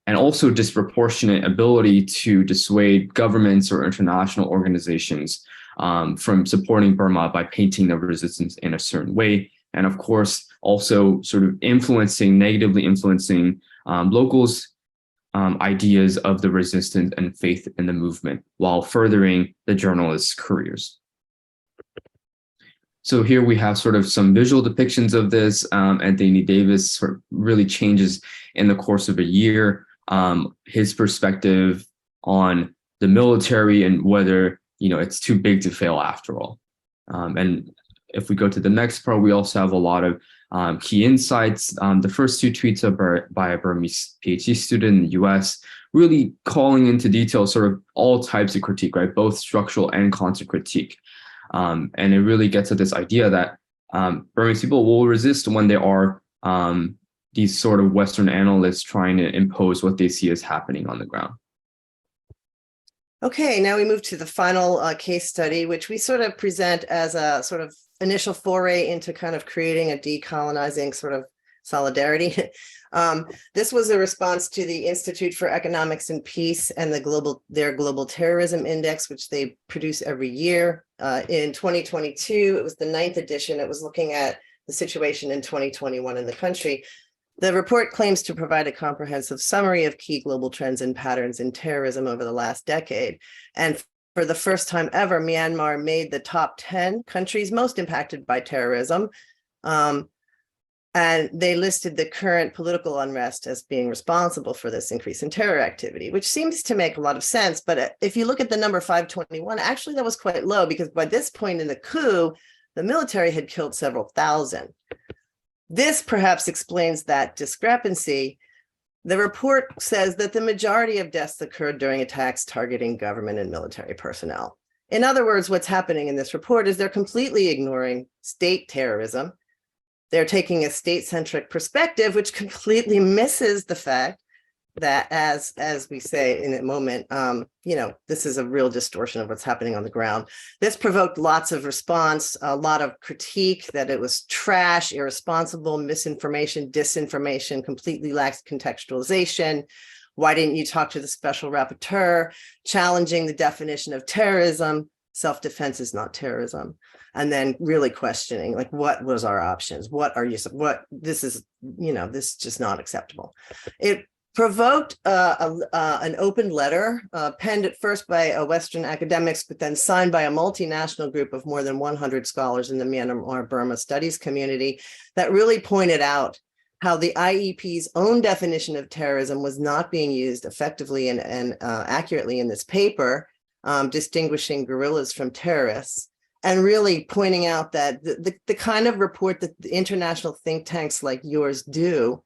and also disproportionate ability to dissuade governments or international organizations from supporting Burma by painting the resistance in a certain way. And of course, also sort of negatively influencing locals' ideas of the resistance and faith in the movement while furthering the journalists' careers. So here we have sort of some visual depictions of this. Anthony Davis sort of really changes in the course of a year his perspective on the military and whether it's too big to fail after all. And if we go to the next part, we also have a lot of key insights. The first two tweets are by a Burmese PhD student in the US, really calling into detail sort of all types of critique, right? Both structural and content critique. And it really gets at this idea that Burmese people will resist when there are these sort of Western analysts trying to impose what they see as happening on the ground. Okay, now we move to the final case study, which we sort of present as a sort of initial foray into kind of creating a decolonizing sort of solidarity. This was a response to the Institute for Economics and Peace and their Global Terrorism Index, which they produce every year. In 2022, it was the 9th edition. It was looking at the situation in 2021 in the country. The report claims to provide a comprehensive summary of key global trends and patterns in terrorism over the last decade. And for the first time ever, Myanmar made the top 10 countries most impacted by terrorism. And they listed the current political unrest as being responsible for this increase in terror activity, which seems to make a lot of sense. But if you look at the number 521, actually that was quite low, because by this point in the coup, the military had killed several thousand. This perhaps explains that discrepancy. The report says that the majority of deaths occurred during attacks targeting government and military personnel. In other words, what's happening in this report is they're completely ignoring state terrorism. They're taking a state-centric perspective, which completely misses the fact that as we say in a moment, this is a real distortion of what's happening on the ground. This provoked lots of response, a lot of critique that it was trash, irresponsible, misinformation, disinformation, completely lacks contextualization. Why didn't you talk to the special rapporteur? Challenging the definition of terrorism. Self-defense is not terrorism. And then really questioning, like, what was our options? This is just not acceptable. It provoked an open letter penned at first by Western academics, but then signed by a multinational group of more than 100 scholars in the Myanmar-Burma studies community that really pointed out how the IEP's own definition of terrorism was not being used effectively and accurately in this paper, distinguishing guerrillas from terrorists, and really pointing out that the kind of report that the international think tanks like yours do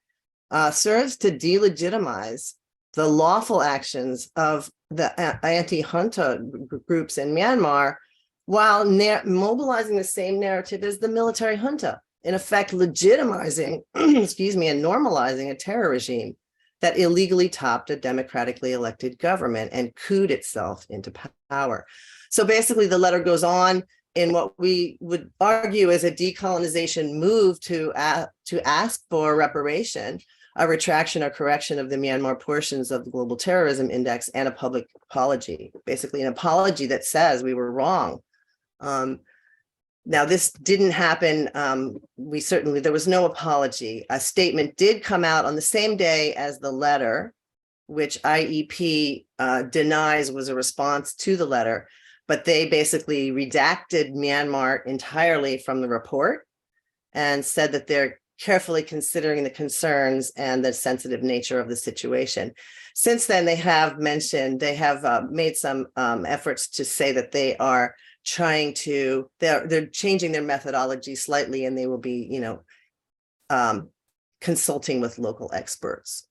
serves to delegitimize the lawful actions of the anti-junta groups in Myanmar, while mobilizing the same narrative as the military junta, in effect legitimizing, excuse me, and normalizing a terror regime that illegally topped a democratically elected government and couped itself into power. So basically the letter goes on in what we would argue is a decolonization move to ask for reparation, a retraction or correction of the Myanmar portions of the Global Terrorism Index, and a public apology, basically an apology that says we were wrong. Now, this didn't happen. There was no apology. A statement did come out on the same day as the letter, which IEP denies was a response to the letter, but they basically redacted Myanmar entirely from the report and said that they're carefully considering the concerns and the sensitive nature of the situation. Since then, they have made some efforts to say that they are they're changing their methodology slightly, and they will be, consulting with local experts.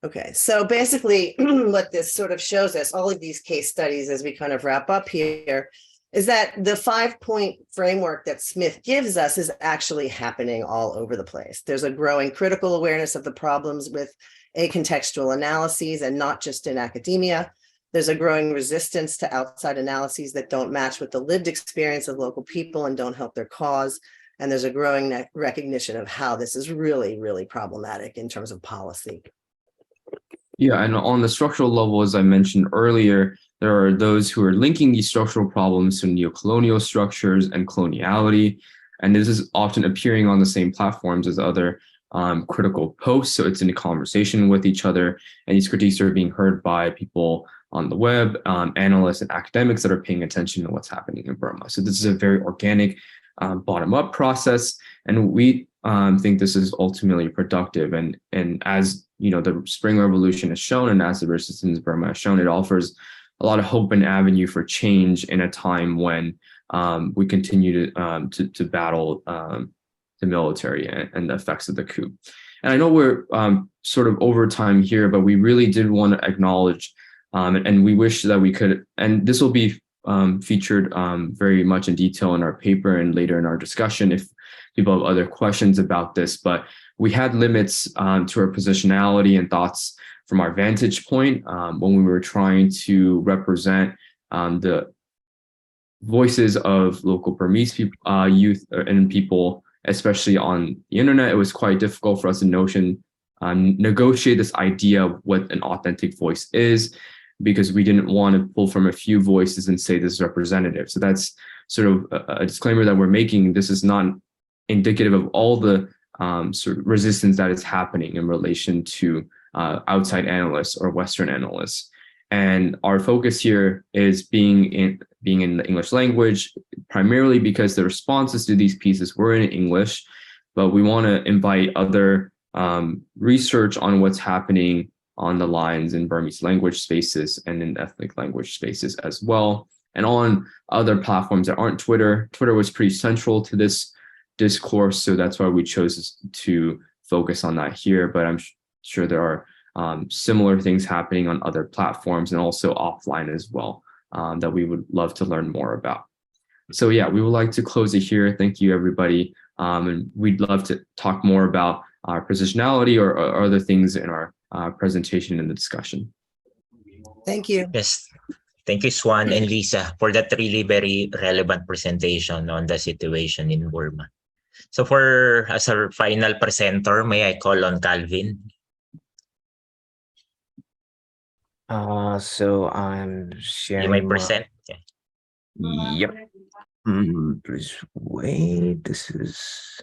Okay, so basically what this sort of shows us, all of these case studies as we kind of wrap up here, is that the 5-point framework that Smith gives us is actually happening all over the place. There's a growing critical awareness of the problems with acontextual analyses, and not just in academia. There's a growing resistance to outside analyses that don't match with the lived experience of local people and don't help their cause. And there's a growing recognition of how this is really, really problematic in terms of policy. Yeah, and on the structural level, as I mentioned earlier, there are those who are linking these structural problems to neocolonial structures and coloniality. And this is often appearing on the same platforms as other critical posts. So it's in a conversation with each other. And these critiques are being heard by people on the web, analysts and academics that are paying attention to what's happening in Burma. So this is a very organic bottom-up process. And we think this is ultimately productive. And as the Spring Revolution has shown, and as the resistance in Burma has shown, it offers a lot of hope and avenue for change in a time when we continue to battle the military and the effects of the coup. And I know we're sort of over time here, but we really did want to acknowledge, and we wish that we could, and this will be featured very much in detail in our paper and later in our discussion if people have other questions about this, but we had limits to our positionality and thoughts from our vantage point when we were trying to represent the voices of local Burmese people, youth and people, especially on the internet. It was quite difficult for us to negotiate this idea of what an authentic voice is, because we didn't want to pull from a few voices and say this is representative. So that's sort of a disclaimer that we're making. This is not indicative of all the sort of resistance that is happening in relation to outside analysts or Western analysts. And our focus here is being in the English language, primarily because the responses to these pieces were in English, but we want to invite other research on what's happening on the lines in Burmese language spaces and in ethnic language spaces as well. And on other platforms that aren't Twitter. Twitter was pretty central to this discourse, so that's why we chose to focus on that here. But I'm sure there are similar things happening on other platforms and also offline as well that we would love to learn more about. So yeah, we would like to close it here. Thank you, everybody. And we'd love to talk more about our positionality or other things in our presentation and the discussion. Thank you. Yes. Thank you, Swan and Lisa, for that really very relevant presentation on the situation in Burma. So as our final presenter, may I call on Calvin? So I'm You sharing. may present. Yeah. Yep. Please wait. This is.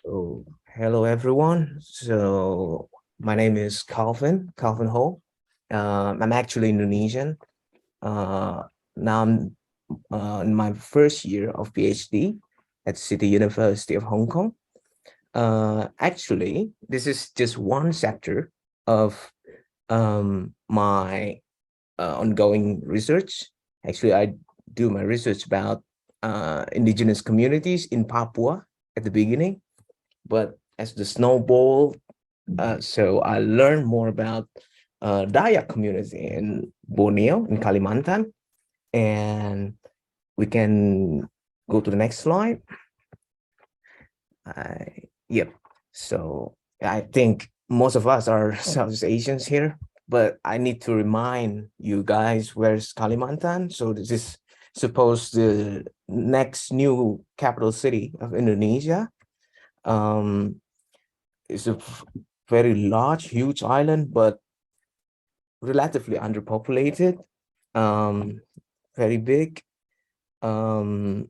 Oh, hello everyone. So my name is Calvin Ho. I'm actually Indonesian. Now I'm in my first year of PhD at City University of Hong Kong. Actually, this is just one chapter of my ongoing research. Actually, I do my research about indigenous communities in Papua at the beginning, but as the snowball, so I learned more about Dayak community in Borneo, in Kalimantan, and we can go to the next slide. Yep. So I think most of us are Southeast Asians here, but I need to remind you guys where's Kalimantan. So this is supposed the next new capital city of Indonesia. It's a very large, huge island, but relatively underpopulated, very big. And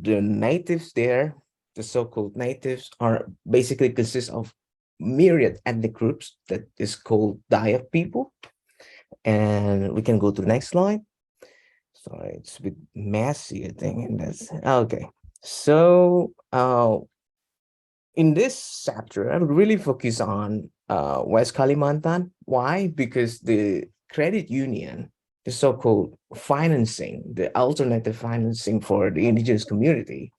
the natives there, the so-called natives, are basically consist of myriad ethnic groups that is called Dayak people. And we can go to the next slide. Sorry, it's a bit messy, I think. And that's okay. So in this chapter, I would really focus on West Kalimantan. Why? Because the credit union, the so-called financing, the alternative financing for the indigenous community,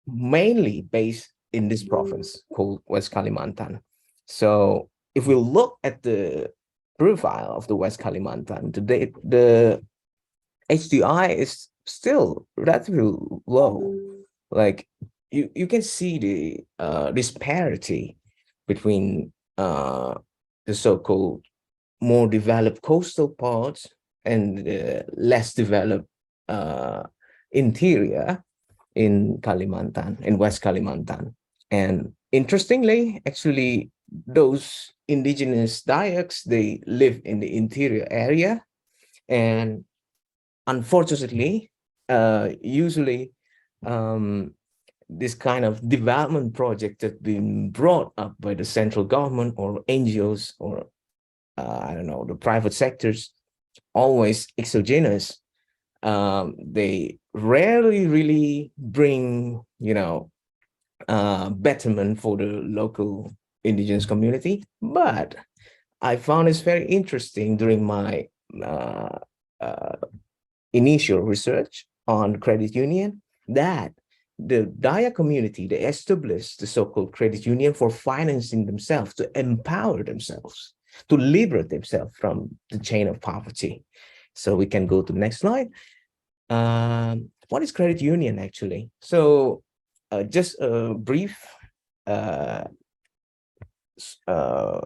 mainly based in this province called West Kalimantan. So if we look at the profile of the West Kalimantan today, the HDI is still relatively low. Like you can see the disparity between the so-called more developed coastal parts and less developed interior in Kalimantan, in West Kalimantan. And interestingly, actually, those indigenous Dayaks, they live in the interior area. And unfortunately, usually this kind of development project that's been brought up by the central government or NGOs or I don't know, the private sectors, always exogenous. They rarely really bring, betterment for the local indigenous community. But I found this very interesting during my initial research on credit union that the Dayak community, they established the so-called credit union for financing themselves, to empower themselves, to liberate themselves from the chain of poverty. So we can go to the next slide. What is credit union actually? So just a brief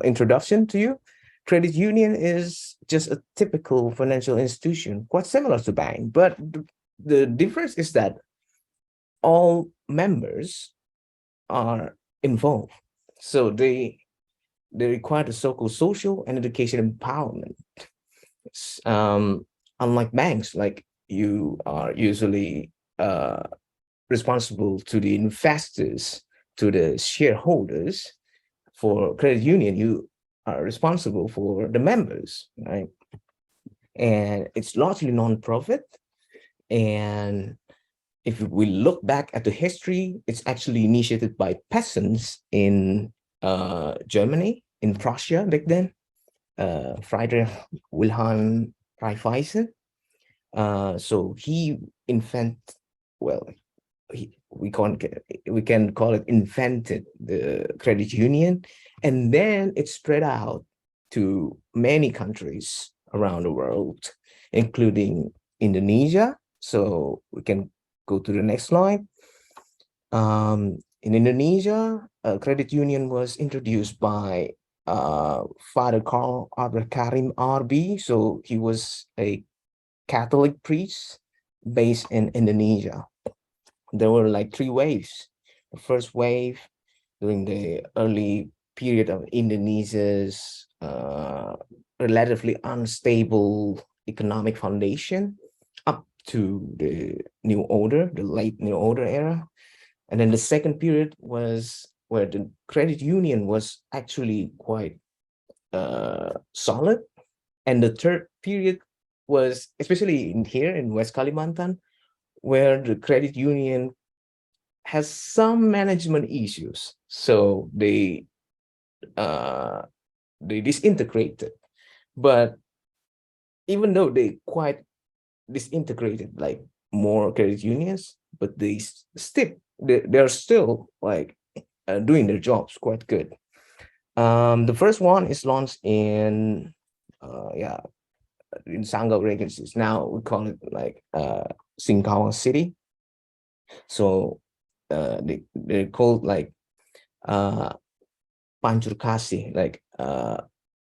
introduction to you. Credit union is just a typical financial institution, quite similar to bank, but the difference is that all members are involved. So they require the so-called social and education empowerment. Unlike banks, like you are usually responsible to the investors, to the shareholders. For credit union, you are responsible for the members, right? And it's largely non-profit. And if we look back at the history, it's actually initiated by peasants in Germany, in Prussia back then, Friedrich Wilhelm Raiffeisen. So he invented, well, we can call it invented the credit union, and then it spread out to many countries around the world, including Indonesia. So we can go to the next slide. In Indonesia, credit union was introduced by Father Carl Abdul Karim RB. So he was a Catholic priest based in Indonesia. There were like 3 waves. The first wave during the early period of Indonesia's relatively unstable economic foundation up to the new order, the late new order era. And then the second period was where the credit union was actually quite solid. And the third period was, especially in here in West Kalimantan, where the credit union has some management issues. So they disintegrated. But even though they quite disintegrated, like more credit unions, but they're still like doing their jobs quite good. The first one is launched in Sanggau Regencies. Now we call it like Singkawang City. So they're called like Pancur Kasih, like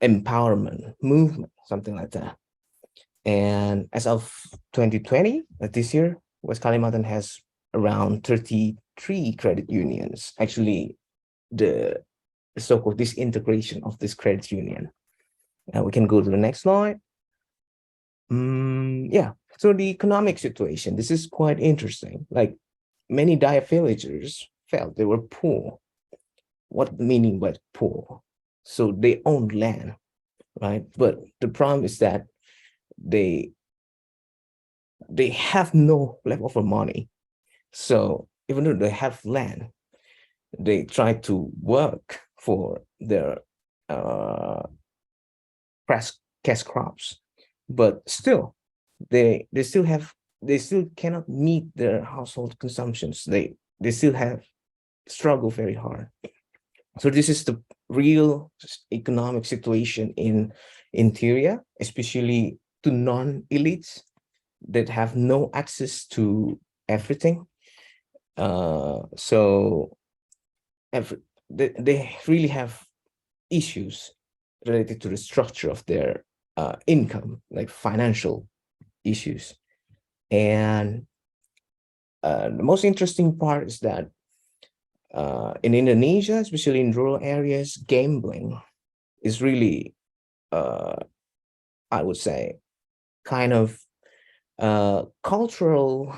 empowerment movement, something like that. And as of 2020, this year, West Kalimantan has around 33 credit unions. Actually, the so-called disintegration of this credit union. Now we can go to the next slide. So the economic situation, this is quite interesting. Like many Dayak villagers felt they were poor. What meaning by poor? So they owned land, right? But the problem is that they have no leftover money. So even though they have land, they try to work for their cash crops, but still they still cannot meet their household consumptions. They still have struggle very hard. So this is the real economic situation in interior, especially to non-elites that have no access to everything. So they really have issues related to the structure of their income, like financial issues. And the most interesting part is that in Indonesia, especially in rural areas, gambling is really, I would say, kind of cultural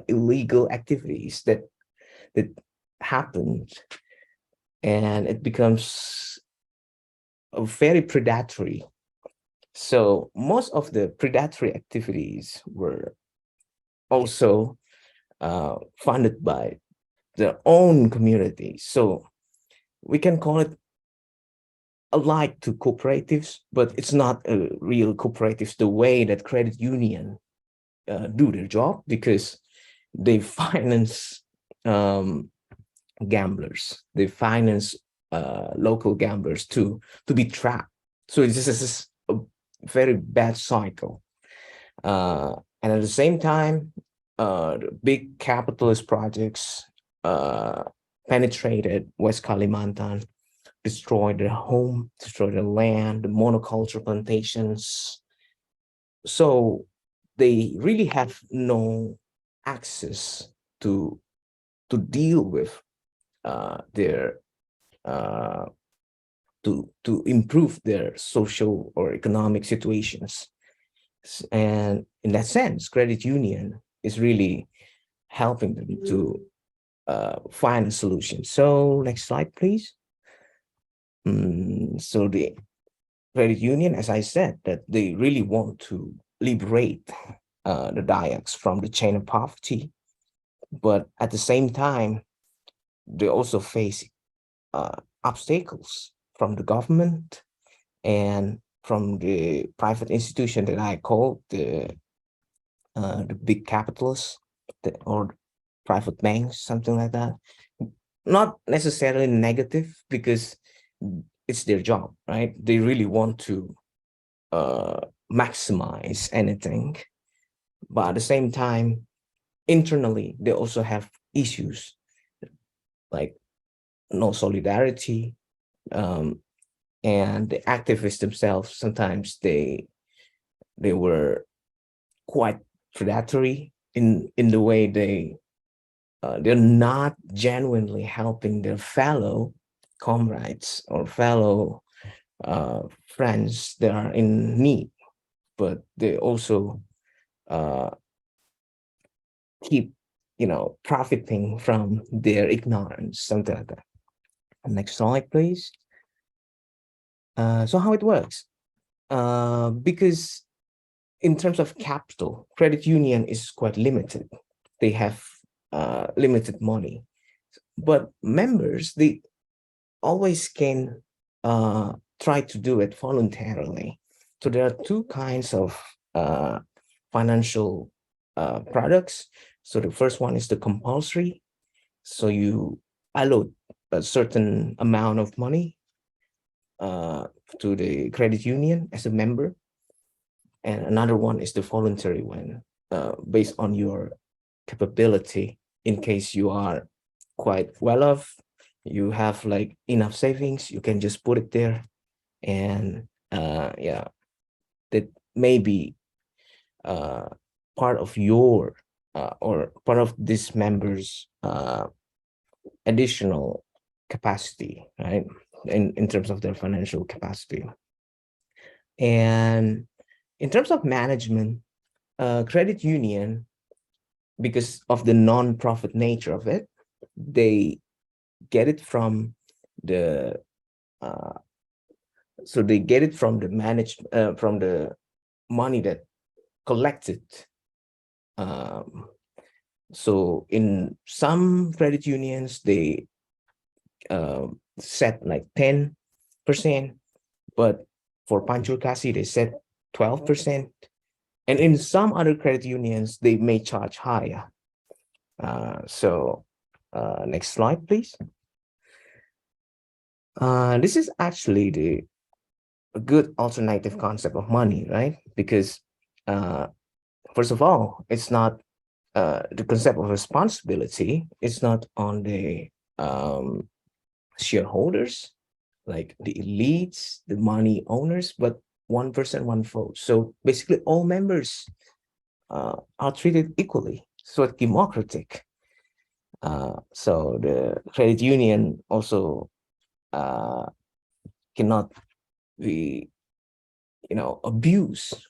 illegal activities that happened, and it becomes very predatory. So most of the predatory activities were also funded by their own communities. So we can call it alike to cooperatives, but it's not a real cooperatives the way that credit union do their job, because they finance gamblers, they finance local gamblers to be trapped. So this is a very bad cycle. And at the same time, the big capitalist projects penetrated West Kalimantan, destroyed their home, destroyed their land, the monoculture plantations. So they really have no access to deal with their to improve their social or economic situations. And in that sense, credit union is really helping them to find a solution. So next slide, please. So the credit union, as I said, that they really want to liberate the Dayaks from the chain of poverty, but at the same time, they also face obstacles from the government and from the private institution that I call the big capitalists or private banks, something like that. Not necessarily negative, because it's their job, right? They really want to maximize anything, but at the same time, internally, they also have issues like no solidarity, and the activists themselves, sometimes they were quite predatory in the way they're not genuinely helping their fellow comrades or fellow friends that are in need, but they also keep, profiting from their ignorance, something like that. Next slide, please. So how it works? Because in terms of capital, credit union is quite limited. They have limited money, but members, they always can try to do it voluntarily. So there are two kinds of financial products. So the first one is the compulsory. So you allot a certain amount of money to the credit union as a member. And another one is the voluntary one, based on your capability. In case you are quite well off, you have like enough savings, you can just put it there. And yeah, that may be part of your or part of this member's additional capacity, right? In terms of their financial capacity. And in terms of management, credit union, because of the non-profit nature of it, they get it from the so they get it from the from the money that collected. So in some credit unions, they set like 10%, but for Pancur Kasih, they set 12%. And in some other credit unions, they may charge higher. So next slide, please. This is actually a good alternative concept of money, right? Because first of all, it's not the concept of responsibility. It's not on the shareholders, like the elites, the money owners, but one person, one vote. So basically all members are treated equally. So it's democratic. So the credit union also cannot be, abused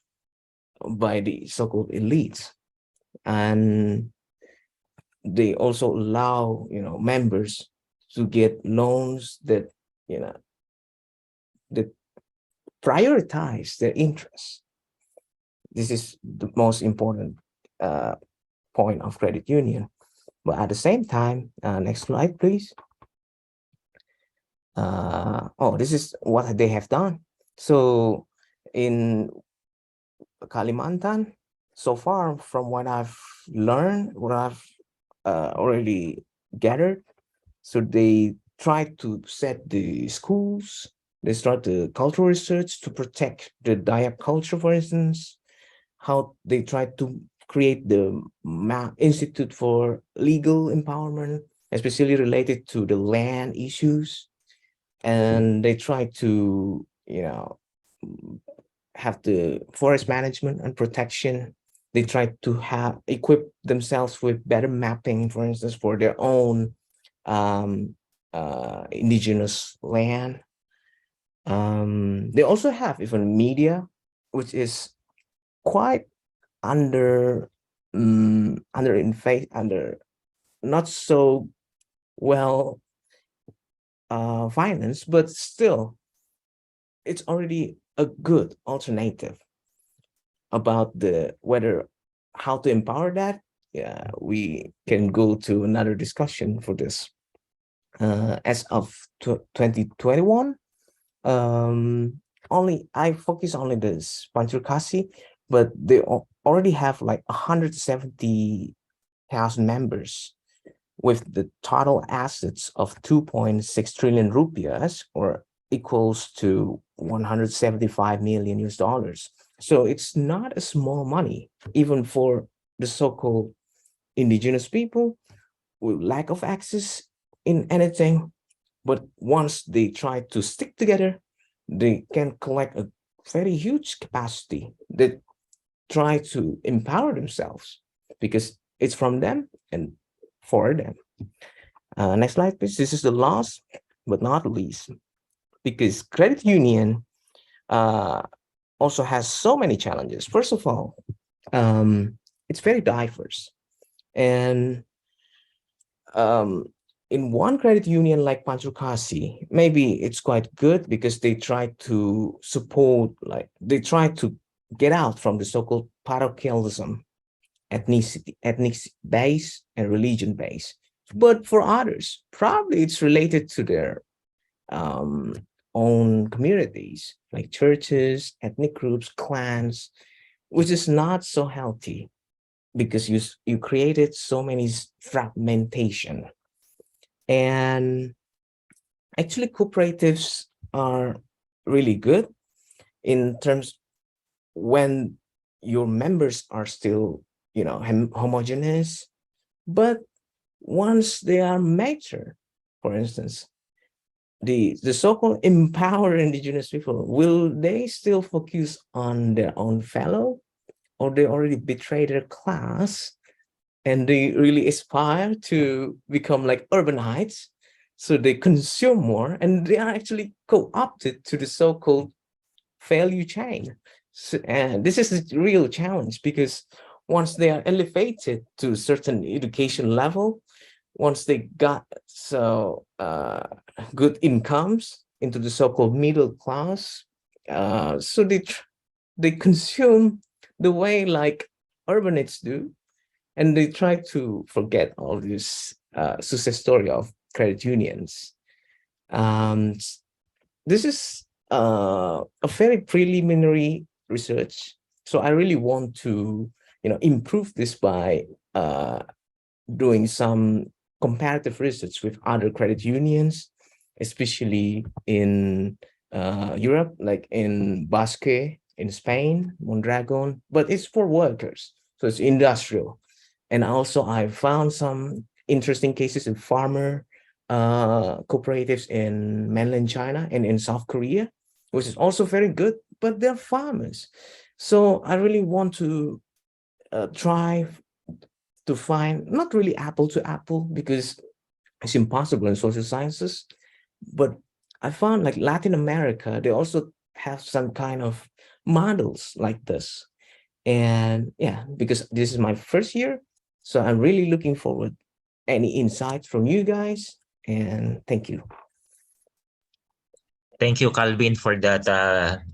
by the so-called elites. And they also allow, members to get loans that, that prioritize their interests. This is the most important point of credit union. But at the same time, next slide, please. This is what they have done. So in Kalimantan, so far from what I've learned, what I've already gathered, so they try to set the schools, they start the cultural research to protect the Dayak culture, for instance, how they try to create the Institute for Legal Empowerment, especially related to the land issues. And they try to, have the forest management and protection. They try to equip themselves with better mapping, for instance, for their own indigenous land. They also have even media, which is quite under not so well financed, but still it's already a good alternative. About how to empower that, yeah, we can go to another discussion for this. As of 2021, I focus only this Pancur Kasih, but they already have like 170,000 members with the total assets of 2.6 trillion rupiahs, or equals to $175 million US. So it's not a small money, even for the so-called indigenous people with lack of access in anything, but once they try to stick together, they can collect a very huge capacity that try to empower themselves because it's from them and for them. Next slide, please. This is the last but not least, because credit union also has so many challenges. First of all, it's very diverse. And in one credit union like Panchukasi, maybe it's quite good because they try to support, like they try to get out from the so-called parochialism, ethnic base and religion base. But for others, probably it's related to their own communities, like churches, ethnic groups, clans, which is not so healthy because you created so many fragmentation. And actually cooperatives are really good in terms when your members are still, you know, homogeneous, but once they are mature, for instance, the so-called empowered indigenous people, will they still focus on their own fellow, or they already betray their class and they really aspire to become like urbanites, so they consume more and they are actually co-opted to the so-called value chain? So, and this is a real challenge because once they are elevated to a certain education level, once they got so good incomes into the so-called middle class, so they consume the way like urbanites do, and they try to forget all this success story of credit unions. This is a very preliminary research, so I really want to, you know, improve this by doing some comparative research with other credit unions, especially in Europe, like in Basque, in Spain, Mondragon, but it's for workers, so it's industrial. And also I found some interesting cases in farmer cooperatives in mainland China and in South Korea, which is also very good, but they're farmers. So I really want to try to find not really apple to apple because it's impossible in social sciences, but I found like Latin America, they also have some kind of models like this. And yeah, because this is my first year, so I'm really looking forward any insights from you guys, and thank you. Thank you, Calvin, for that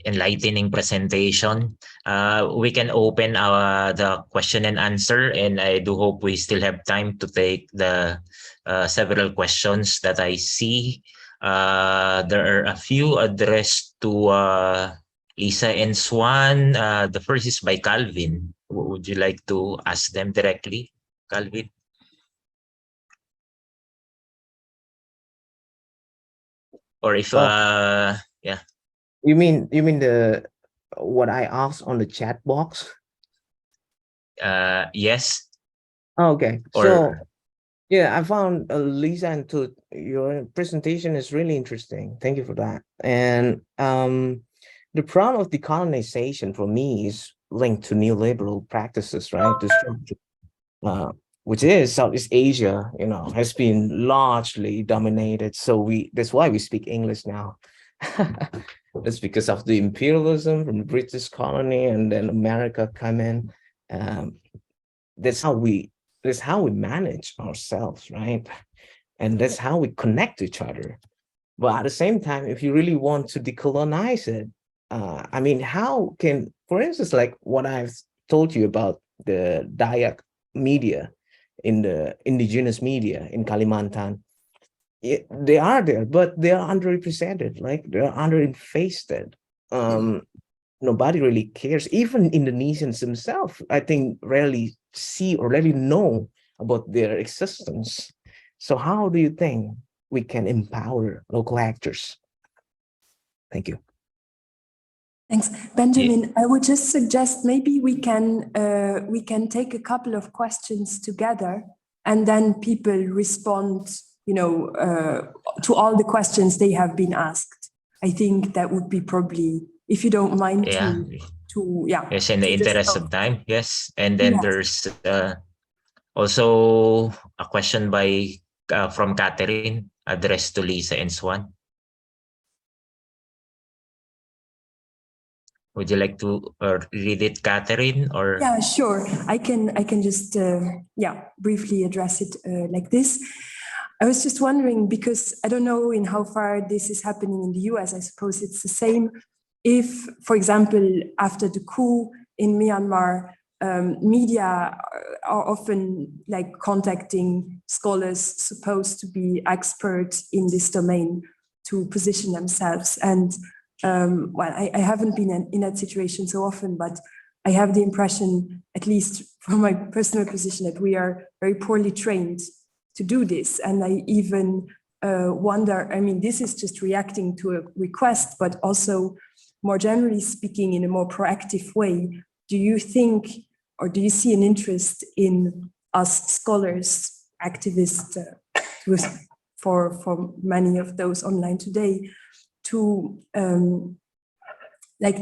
enlightening presentation. We can open the question and answer, and I do hope we still have time to take the several questions that I see. There are a few addressed to Lisa and Swan. The first is by Calvin. Would you like to ask them directly, Calvin? Or if yeah. You mean the what I asked on the chat box? Yes. Okay. Or So yeah, I found Lisa and Tut, your presentation is really interesting. Thank you for that. And the problem of decolonization for me is linked to neoliberal practices, right? The structure, which is Southeast Asia, you know, has been largely dominated. So that's why we speak English now. That's because of the imperialism from the British colony, and then America come in. That's how we manage ourselves, right? And that's how we connect to each other. But at the same time, if you really want to decolonize it, I mean, how can, for instance, like what I've told you about the Dayak media, in the indigenous media in Kalimantan, they are there, but they are underrepresented, like they're underinvested. Nobody really cares. Even Indonesians themselves, I think, rarely see or rarely know about their existence. So how do you think we can empower local actors? Thank you. Thanks, Benjamin. I would just suggest maybe we can take a couple of questions together, and then people respond to all the questions they have been asked. I think that would be probably, if you don't mind, Yeah. Yes, in the to just interest of time, yes. And then Yes. there's also a question from Catherine addressed to Lisa and Swan. Would you like to read it, Catherine, or? Yeah, sure. I can just briefly address it like this. I was just wondering, because I don't know in how far this is happening in the US. I suppose it's the same. If, for example, after the coup in Myanmar, media are often like contacting scholars supposed to be experts in this domain to position themselves. And I haven't been in that situation so often, but I have the impression, at least from my personal position, that we are very poorly trained to do this. And I even wonder, I mean, this is just reacting to a request, but also more generally speaking, in a more proactive way, do you think, or do you see an interest in us scholars, activists, for many of those online today, to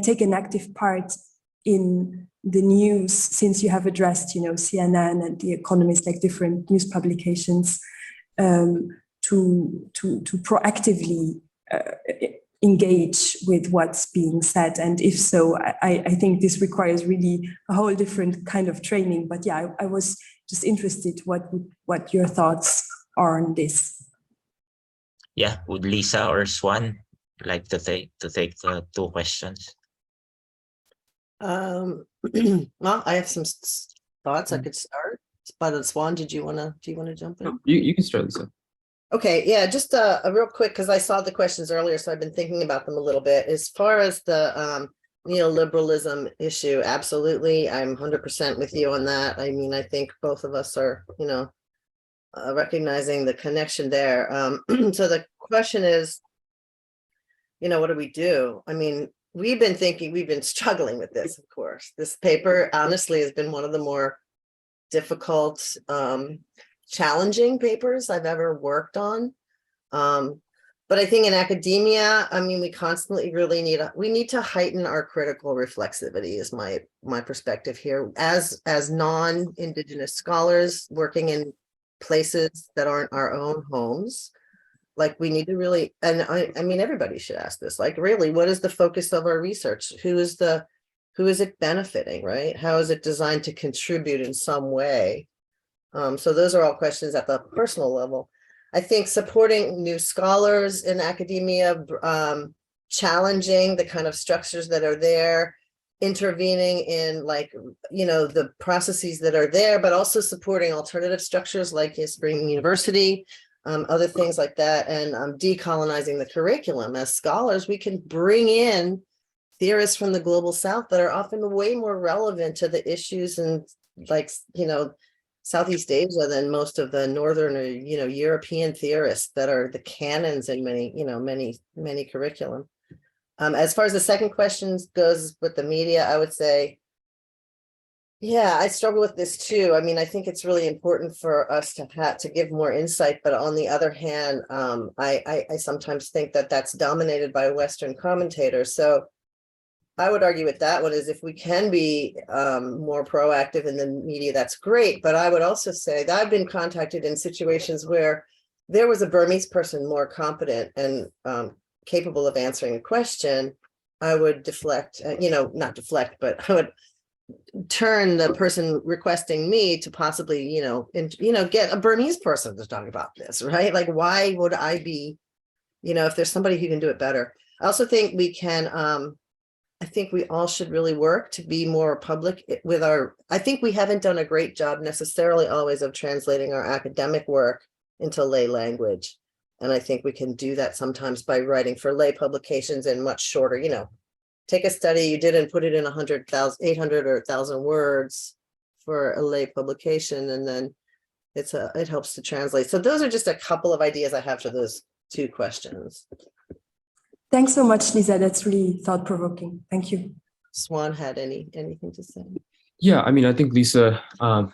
take an active part in the news, since you have addressed, CNN and The Economist, like different news publications, to proactively engage with what's being said? And if so, I think this requires really a whole different kind of training. But yeah, I was just interested what your thoughts are on this. Yeah, would Lisa or Swan like to take the two questions? Well, I have some thoughts I could start. But Swan, do you want to jump in? You can start, Lisa. Okay, yeah, just a real quick, because I saw the questions earlier, so I've been thinking about them a little bit. As far as the neoliberalism issue, absolutely, I'm 100% with you on that. I mean, I think both of us are, recognizing the connection there. So the question is, what do we do? I mean, we've been struggling with this, of course. This paper, honestly, has been one of the more difficult, challenging papers I've ever worked on. But I think in academia, I mean, we constantly really need to heighten our critical reflexivity, is my perspective here. As non-Indigenous scholars working in places that aren't our own homes, like we need to really, and I mean, everybody should ask this, like, really, what is the focus of our research? Who is it benefiting, right? How is it designed to contribute in some way? So those are all questions at the personal level. I think supporting new scholars in academia, challenging the kind of structures that are there, intervening in the processes that are there, but also supporting alternative structures like Spring University, other things like that, and decolonizing the curriculum. As scholars, we can bring in theorists from the global South that are often way more relevant to the issues and Southeast Asia than most of the Northern or, European theorists that are the canons in many curriculum. As far as the second question goes with the media, I would say, yeah, I struggle with this too. I mean, I think it's really important for us to give more insight, but on the other hand, I sometimes think that that's dominated by Western commentators. So I would argue with that one is, if we can be more proactive in the media, that's great. But I would also say that I've been contacted in situations where there was a Burmese person more competent and capable of answering a question. I would deflect, not deflect, but I would turn the person requesting me to possibly, get a Burmese person to talk about this, right? Like, why would I be, if there's somebody who can do it better? I also think we can, I think we all should really work to be more public with I think we haven't done a great job necessarily always of translating our academic work into lay language. And I think we can do that sometimes by writing for lay publications in much shorter, take a study you did and put it in 800 or 1,000 words for a lay publication. And then it helps to translate. So those are just a couple of ideas I have for those two questions. Thanks so much, Lisa. That's really thought-provoking. Thank you. Swan had anything to say? Yeah, I mean, I think Lisa,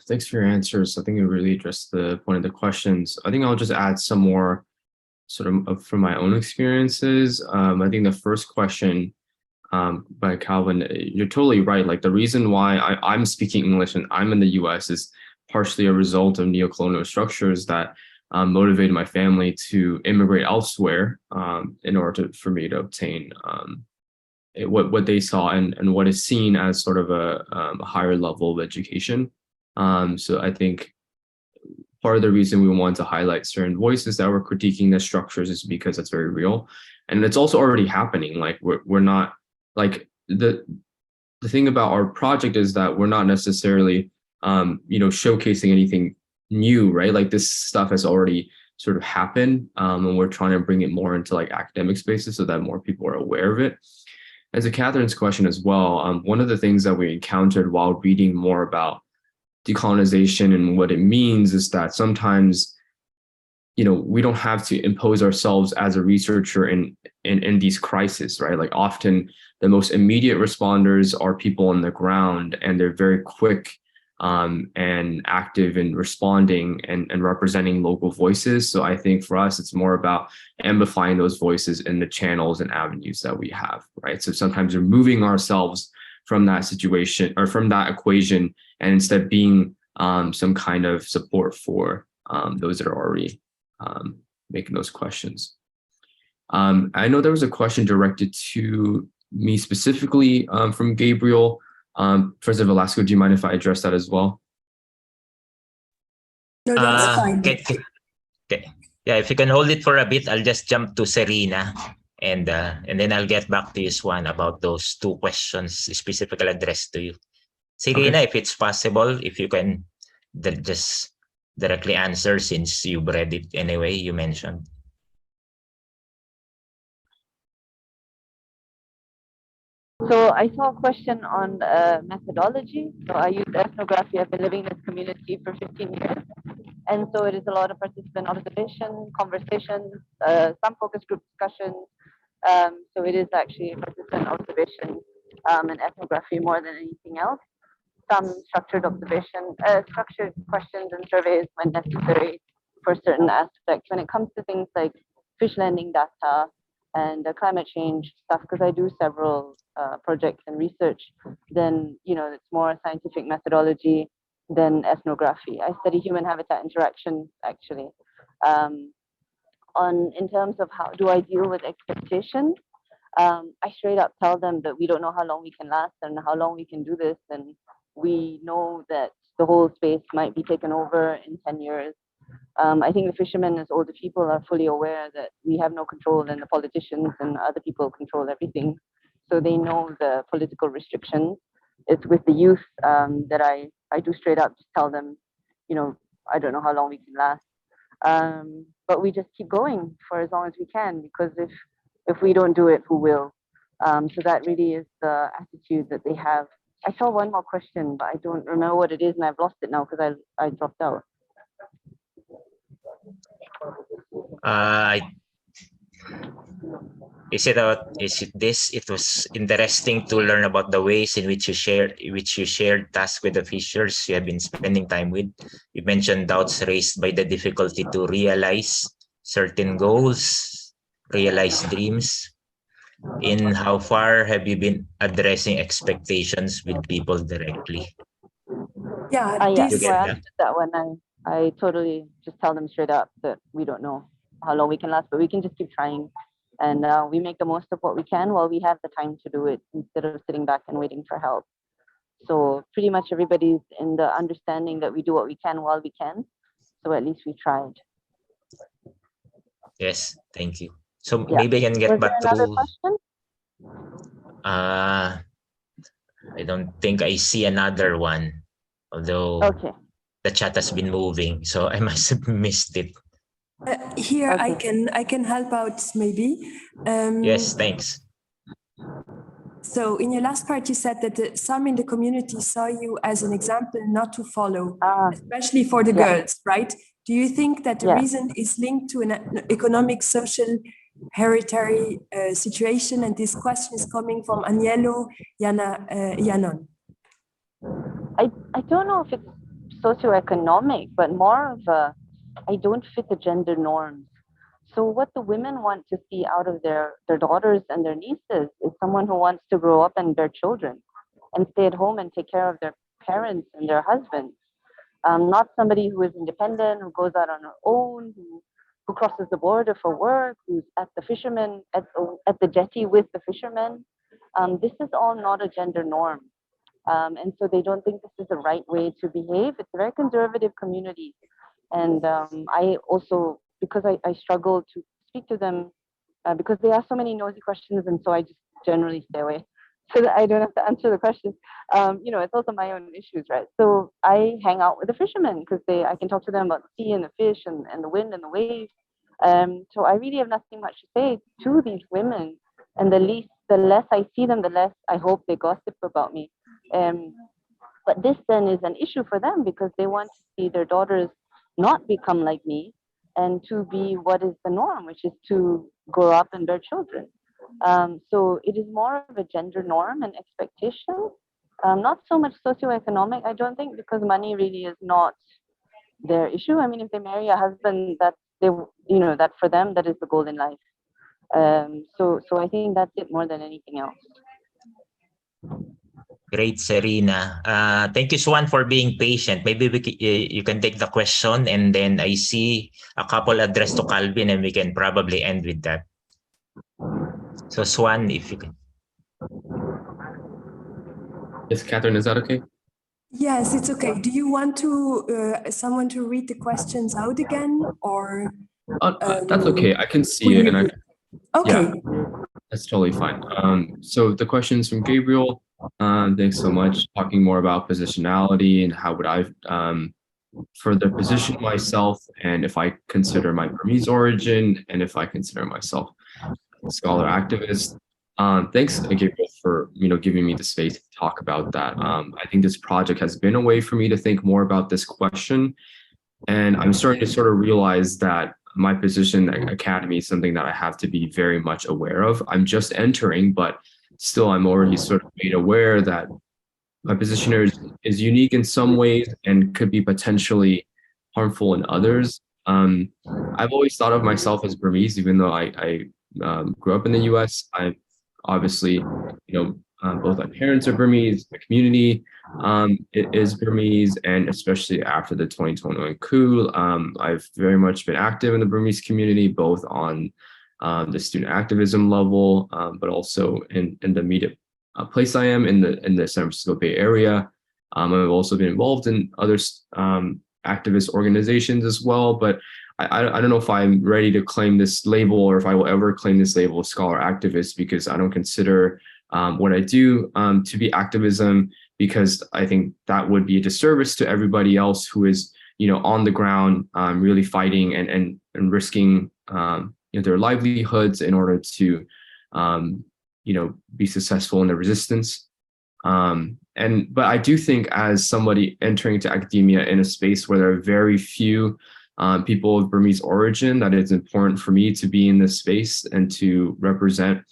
thanks for your answers. I think it really addressed the point of the questions. I think I'll just add some more sort of from my own experiences. I think the first question by Calvin, you're totally right. Like the reason why I'm speaking English and I'm in the US is partially a result of neocolonial structures that motivated my family to immigrate elsewhere in order for me to obtain what they saw and what is seen as sort of a higher level of education. So I think part of the reason we want to highlight certain voices that were critiquing the structures is because that's very real. And it's also already happening. Like we're not like the thing about our project is that we're not necessarily showcasing anything new, right? Like this stuff has already sort of happened, and we're trying to bring it more into like academic spaces so that more people are aware of it. And to Catherine's question as well, one of the things that we encountered while reading more about decolonization and what it means is that sometimes, we don't have to impose ourselves as a researcher in these crises, right? Like often the most immediate responders are people on the ground, and they're very quick and active in responding and representing local voices. So I think for us, it's more about amplifying those voices in the channels and avenues that we have, right? So sometimes we're moving ourselves from that situation or from that equation, and instead being some kind of support for those that are already making those questions. I know there was a question directed to me specifically from Gabriel. Professor Velasco, do you mind if I address that as well? No, that's fine. Okay. Yeah, if you can hold it for a bit, I'll just jump to Serena, and then I'll get back to you, Swan, about those two questions specifically addressed to you. Serena, if it's possible, if you can just directly answer since you've read it anyway, you mentioned. So I saw a question on methodology. So I use ethnography. I've been living in this community for 15 years. And so it is a lot of participant observation, conversations, some focus group discussions. So it is actually participant observation and ethnography more than anything else. Some structured observation, structured questions and surveys when necessary for certain aspects. When it comes to things like fish landing data and climate change stuff, because I do several projects and research, then it's more scientific methodology than ethnography. I study human habitat interactions actually. In terms of how do I deal with expectations, I straight up tell them that we don't know how long we can last and how long we can do this, and we know that the whole space might be taken over in 10 years. I think the fishermen as older people are fully aware that we have no control and the politicians and other people control everything. So they know the political restrictions. It's with the youth that I do straight up just tell them, I don't know how long we can last. But we just keep going for as long as we can, because if we don't do it, who will? So that really is the attitude that they have. I saw one more question, but I don't remember what it is, and I've lost it now because I dropped out. Is it this? It was interesting to learn about the ways in which you shared tasks with the fishers you have been spending time with. You mentioned doubts raised by the difficulty to realize certain goals, realize dreams. In how far have you been addressing expectations with people directly? Yeah, yes, well, I answered that one. I totally just tell them straight up that we don't know how long we can last, but we can just keep trying. And we make the most of what we can while we have the time to do it, instead of sitting back and waiting for help. So pretty much everybody's in the understanding that we do what we can while we can. So at least we tried. Yes, thank you. So maybe I can get back to another question? I don't think I see another one, although the chat has been moving, so I must have missed it. Here I can help out maybe. Yes, thanks. So in your last part, you said that some in the community saw you as an example not to follow, especially for the girls, right? Do you think that the reason is linked to an economic, social, hereditary situation? And this question is coming from Agnello Yanon. I don't know if it's socioeconomic, but more of a, I don't fit the gender norms. So what the women want to see out of their daughters and their nieces is someone who wants to grow up and bear children and stay at home and take care of their parents and their husbands. Not somebody who is independent, who goes out on her own, who crosses the border for work, who's at the fishermen, at the jetty with the fishermen. This is all not a gender norm. And so they don't think this is the right way to behave. It's a very conservative community. And I also, because I struggle to speak to them, because they ask so many nosy questions, and so I just generally stay away so that I don't have to answer the questions. You know, it's also my own issues, right? So I hang out with the fishermen because I can talk to them about the sea and the fish and the wind and the waves. So I really have nothing much to say to these women. And the less I see them, the less I hope they gossip about me. But this then is an issue for them because they want to see their daughters not become like me and to be what is the norm, which is to grow up and bear children. So it is more of a gender norm and expectation, not so much socioeconomic, I don't think, because money really is not their issue. I mean, if they marry a husband, that that for them, that is the goal in life. So I think that's it more than anything else. Great, Serena. Thank you, Swan, for being patient. Maybe you can take the question, and then I see a couple addressed to Calvin, and we can probably end with that. So, Swan, if you can. Yes, Catherine, is that okay? Yes, it's okay. Do you want to someone to read the questions out again, or? That's okay. I can see it, and I. Okay. Yeah, that's totally fine. So the questions from Gabriel. Thanks so much. Talking more about positionality and how would I further position myself, and if I consider my Burmese origin, and if I consider myself a scholar activist. Thanks, Gabriel, for giving me the space to talk about that. I think this project has been a way for me to think more about this question, and I'm starting to sort of realize that my position at Academy is something that I have to be very much aware of. I'm just entering, but still I'm already sort of made aware that my position is unique in some ways and could be potentially harmful in others. I've always thought of myself as Burmese, even though I grew up in the US. I obviously, both my parents are Burmese, my community is Burmese, and especially after the 2021 coup, I've very much been active in the Burmese community, both on the student activism level, but also in the immediate place I am in the San Francisco Bay Area. I've also been involved in other activist organizations as well, but I don't know if I'm ready to claim this label or if I will ever claim this label of scholar activist, because I don't consider what I do to be activism, because I think that would be a disservice to everybody else who is on the ground really fighting and risking their livelihoods in order to be successful in the resistance. But I do think, as somebody entering into academia in a space where there are very few people of Burmese origin, that it's important for me to be in this space and to represent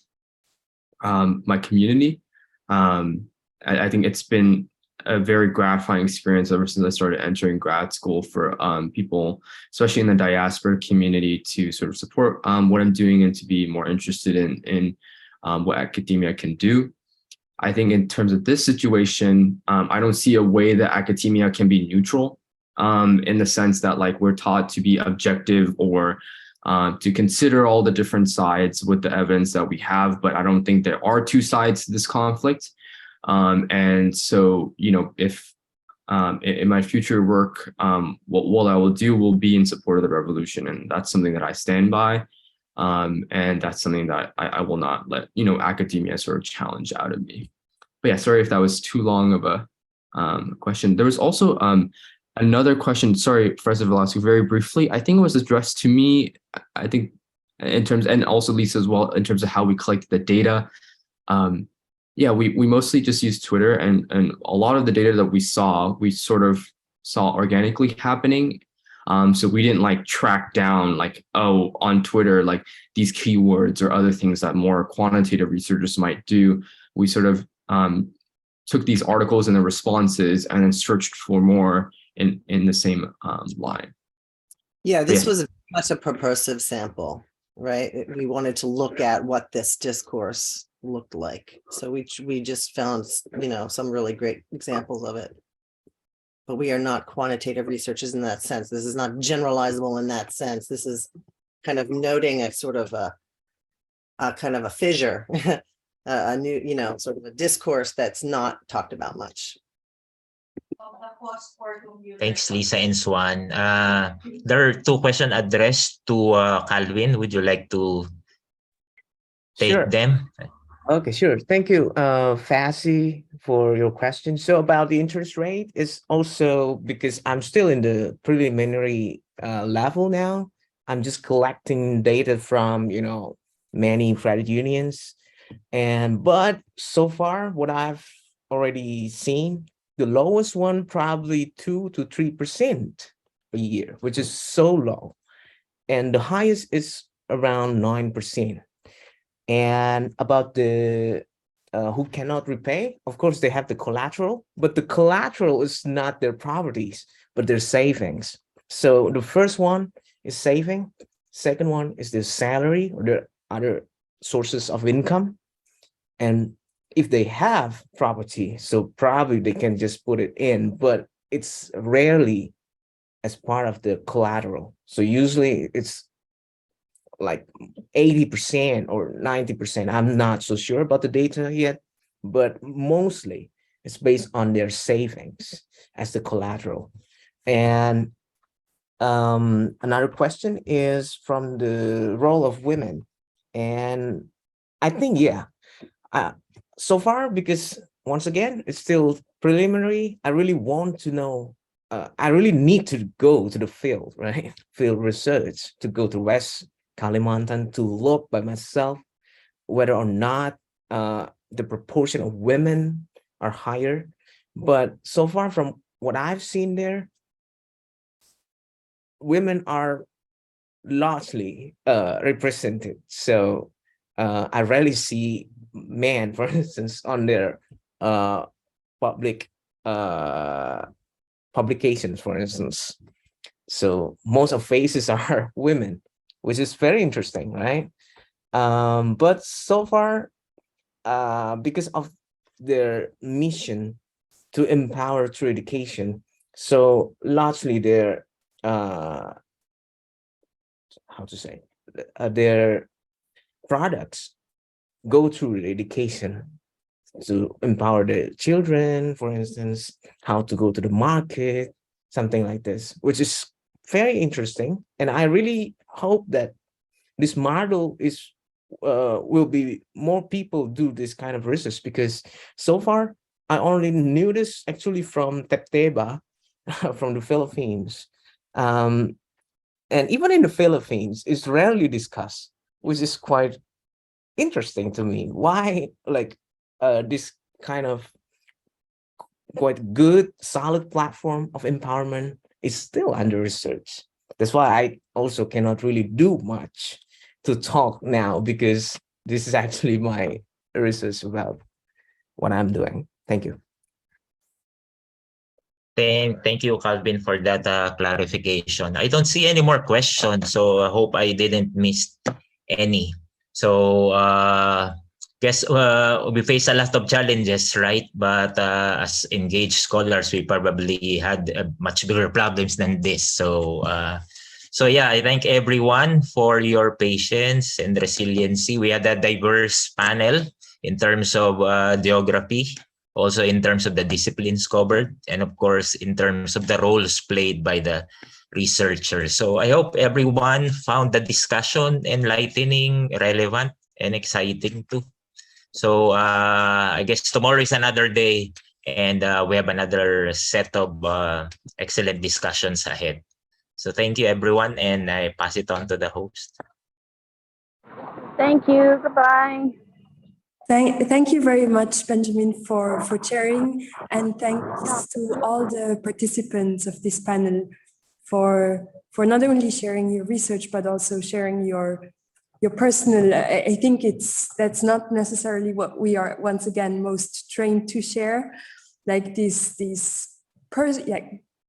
my community. I think it's been a very gratifying experience ever since I started entering grad school for people, especially in the diaspora community, to sort of support what I'm doing and to be more interested in what academia can do. I think in terms of this situation, I don't see a way that academia can be neutral, in the sense that we're taught to be objective or to consider all the different sides with the evidence that we have, but I don't think there are two sides to this conflict. And so, if in my future work, what I will do will be in support of the revolution, and that's something that I stand by. And that's something that I will not let, academia sort of challenge out of me. But yeah, sorry if that was too long of a question. There was also another question, sorry, Professor Velasco, very briefly. I think it was addressed to me, I think, in terms, and also Lisa as well, in terms of how we collect the data. Yeah, we mostly just use Twitter, and a lot of the data that we sort of saw organically happening. So we didn't track down on Twitter, these keywords or other things that more quantitative researchers might do. We sort of took these articles and the responses and then searched for more in the same line. Yeah, this Yes. was much a purposive sample, right? We wanted to look at what this discourse looked like. So we just found, you know, some really great examples of it. But we are not quantitative researchers in that sense. This is not generalizable in that sense. This is kind of noting a sort of a kind of a fissure, a new, you know, sort of a discourse that's not talked about much. Thanks, Lisa and Swan. There are two questions addressed to Calvin. Would you like to take Sure. them? Okay, sure. Thank you, Fassi, for your question. So about the interest rate is also because I'm still in the preliminary level now. I'm just collecting data from, you know, many credit unions. But so far, what I've already seen, the lowest one probably 2 to 3% a year, which is so low. And the highest is around 9%. And about the who cannot repay, of course, they have the collateral, but the collateral is not their properties, but their savings. So the first one is saving. Second one is their salary or their other sources of income. And if they have property, so probably they can just put it in, but it's rarely as part of the collateral. So usually it's like 80% or 90%. I'm not so sure about the data yet, but mostly it's based on their savings as the collateral. And another question is from the role of women. And I think, yeah, so far, because once again, it's still preliminary, I really want to know, I really need to go to the field, right? Field research, to go to West Kalimantan to look by myself whether or not the proportion of women are higher. But so far from what I've seen there, women are largely represented. So I rarely see men, for instance, on their public publications, for instance. So most of faces are women, which is very interesting, right? But so far, because of their mission to empower through education, so largely their how to say, their products go through education to empower the children, for instance, how to go to the market, something like this, which is very interesting. And I really hope that this model is will be more people do this kind of research, because so far I only knew this actually from Tepteba, from the Philippines. And even in the Philippines, it's rarely discussed, which is quite interesting to me. Why, like, this kind of quite good, solid platform of empowerment is still under research. That's why I also cannot really do much to talk now, because this is actually my research about what I'm doing. Thank you. Thank you, Calvin, for that clarification. I don't see any more questions, so I hope I didn't miss any. So guess we face a lot of challenges, right? But as engaged scholars, we probably had much bigger problems than this. So yeah, I thank everyone for your patience and resiliency. We had a diverse panel in terms of geography, also in terms of the disciplines covered, and of course, in terms of the roles played by the researchers. So I hope everyone found the discussion enlightening, relevant, and exciting too. So I guess tomorrow is another day, and we have another set of excellent discussions ahead. So thank you, everyone, and I pass it on to the host. Thank you. Goodbye. Thank you very much, Benjamin, for chairing, and thanks to all the participants of this panel for not only sharing your research, but also sharing your your personal, I think that's not necessarily what we are once again most trained to share, like these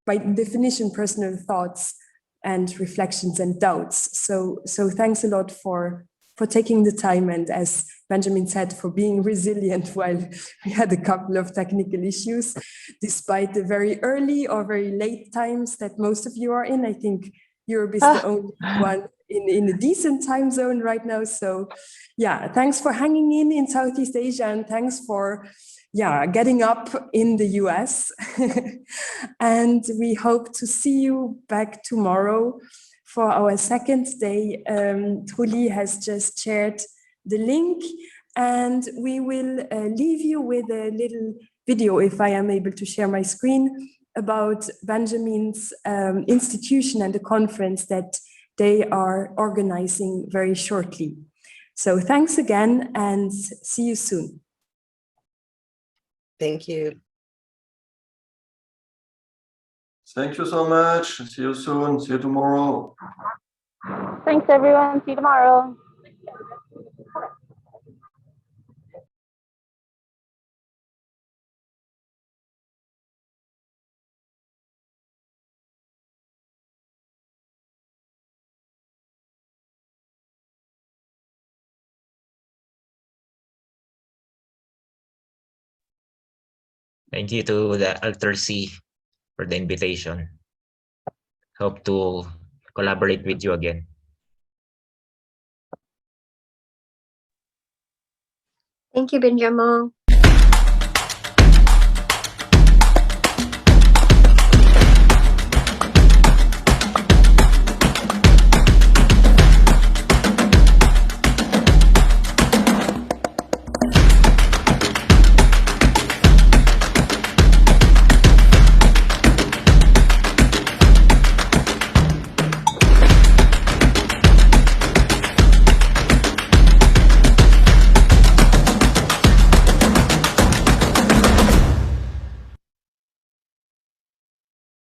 by definition personal thoughts and reflections and doubts. So thanks a lot for taking the time, and as Benjamin said, for being resilient while we had a couple of technical issues, despite the very early or very late times that most of you are in. I think Europe is the only one in a decent time zone right now. So yeah, thanks for hanging in Southeast Asia, and thanks for getting up in the US. And we hope to see you back tomorrow for our second day. Truly has just shared the link, and we will leave you with a little video, if I am able to share my screen, about Benjamin's institution and the conference that they are organizing very shortly. So thanks again, and see you soon. Thank you. Thank you so much. See you soon. See you tomorrow. Thanks, everyone. See you tomorrow. Thank you to the ALTERSEA for the invitation. Hope to collaborate with you again. Thank you, Benjamin.